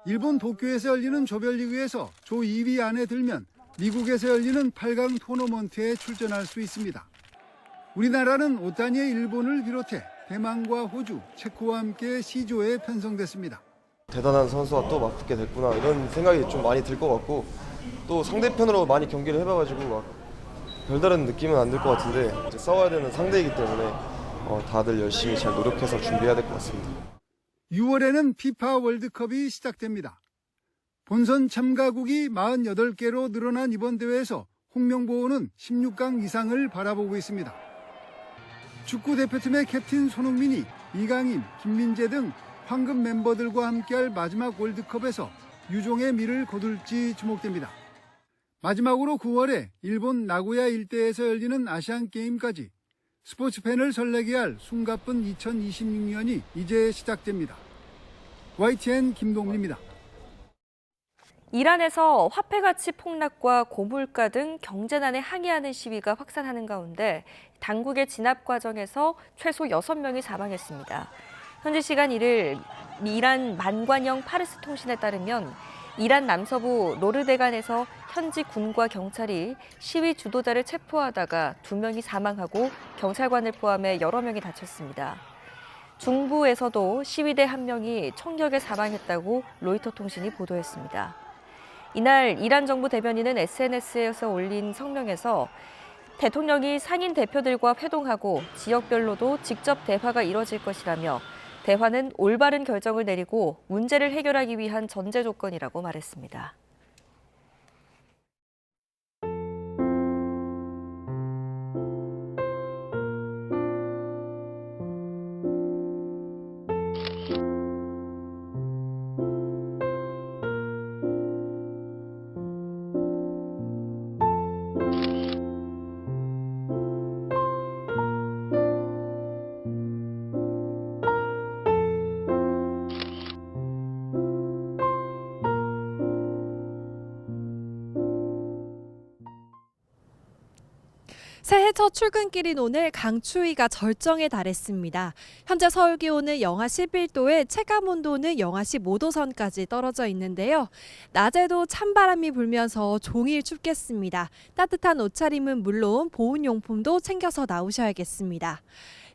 일본 도쿄에서 열리는 조별리그에서 조 2위 안에 들면 미국에서 열리는 8강 토너먼트에 출전할 수 있습니다. 우리나라는 오타니의 일본을 비롯해 대만과 호주, 체코와 함께 C조에 편성됐습니다. 대단한 선수와 또 맞붙게 됐구나 이런 생각이 좀 많이 들 것 같고 또 상대편으로 많이 경기를 해봐가지고 막 별다른 느낌은 안 들 것 같은데 이제 싸워야 되는 상대이기 때문에 다들 열심히 잘 노력해서 준비해야 될 것 같습니다. 6월에는 피파 월드컵이 시작됩니다. 본선 참가국이 48개로 늘어난 이번 대회에서 홍명보는 16강 이상을 바라보고 있습니다. 축구 대표팀의 캡틴 손흥민이 이강인, 김민재 등 황금 멤버들과 함께할 마지막 월드컵에서 유종의 미를 거둘지 주목됩니다. 마지막으로 9월에 일본 나고야 일대에서 열리는 아시안게임까지 스포츠 팬을 설레게 할 숨가쁜 2026년이 이제 시작됩니다. YTN 김동민입니다. 이란에서 화폐 가치 폭락과 고물가 등 경제난에 항의하는 시위가 확산하는 가운데 당국의 진압 과정에서 최소 6명이 사망했습니다. 현지 시간 1일 이란 만관영 파르스 통신에 따르면 이란 남서부 노르데간에서 현지 군과 경찰이 시위 주도자를 체포하다가 2명이 사망하고 경찰관을 포함해 여러 명이 다쳤습니다. 중부에서도 시위대 1명이 총격에 사망했다고 로이터 통신이 보도했습니다. 이날 이란 정부 대변인은 SNS에서 올린 성명에서 대통령이 상인 대표들과 회동하고 지역별로도 직접 대화가 이뤄질 것이라며 대화는 올바른 결정을 내리고 문제를 해결하기 위한 전제 조건이라고 말했습니다. 새해 첫 출근길인 오늘 강추위가 절정에 달했습니다. 현재 서울 기온은 영하 11도에 체감온도는 영하 15도 선까지 떨어져 있는데요. 낮에도 찬바람이 불면서 종일 춥겠습니다. 따뜻한 옷차림은 물론 보온용품도 챙겨서 나오셔야겠습니다.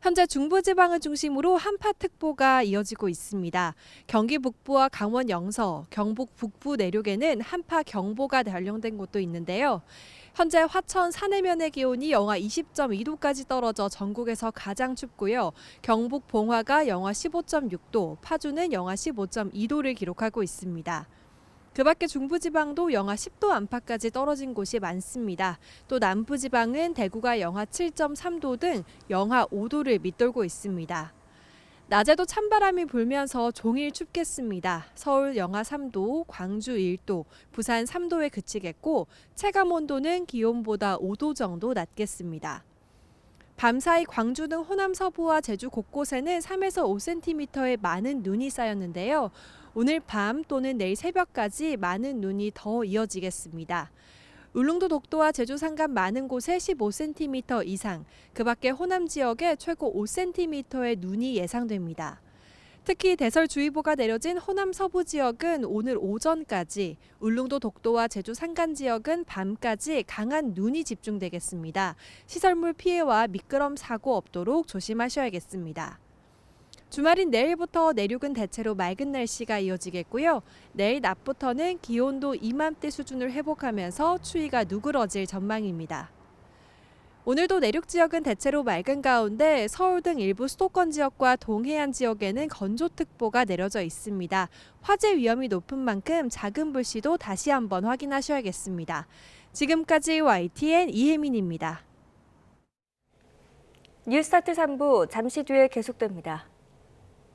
현재 중부지방을 중심으로 한파특보가 이어지고 있습니다. 경기 북부와 강원 영서, 경북 북부 내륙에는 한파경보가 발령된 곳도 있는데요. 현재 화천 산해면의 기온이 영하 20.2도까지 떨어져 전국에서 가장 춥고요. 경북 봉화가 영하 15.6도, 파주는 영하 15.2도를 기록하고 있습니다. 그 밖에 중부지방도 영하 10도 안팎까지 떨어진 곳이 많습니다. 또 남부지방은 대구가 영하 7.3도 등 영하 5도를 밑돌고 있습니다. 낮에도 찬바람이 불면서 종일 춥겠습니다. 서울 영하 3도, 광주 1도, 부산 3도에 그치겠고 체감온도는 기온보다 5도 정도 낮겠습니다. 밤사이 광주 등 호남 서부와 제주 곳곳에는 3에서 5cm의 많은 눈이 쌓였는데요. 오늘 밤 또는 내일 새벽까지 많은 눈이 더 이어지겠습니다. 울릉도 독도와 제주 산간 많은 곳에 15cm 이상, 그 밖에 호남 지역에 최고 5cm의 눈이 예상됩니다. 특히 대설주의보가 내려진 호남 서부 지역은 오늘 오전까지, 울릉도 독도와 제주 산간 지역은 밤까지 강한 눈이 집중되겠습니다. 시설물 피해와 미끄럼 사고 없도록 조심하셔야겠습니다. 주말인 내일부터 내륙은 대체로 맑은 날씨가 이어지겠고요. 내일 낮부터는 기온도 이맘때 수준을 회복하면서 추위가 누그러질 전망입니다. 오늘도 내륙 지역은 대체로 맑은 가운데 서울 등 일부 수도권 지역과 동해안 지역에는 건조특보가 내려져 있습니다. 화재 위험이 높은 만큼 작은 불씨도 다시 한번 확인하셔야겠습니다. 지금까지 YTN 이혜민입니다. 뉴스타트 3부 잠시 뒤에 계속됩니다.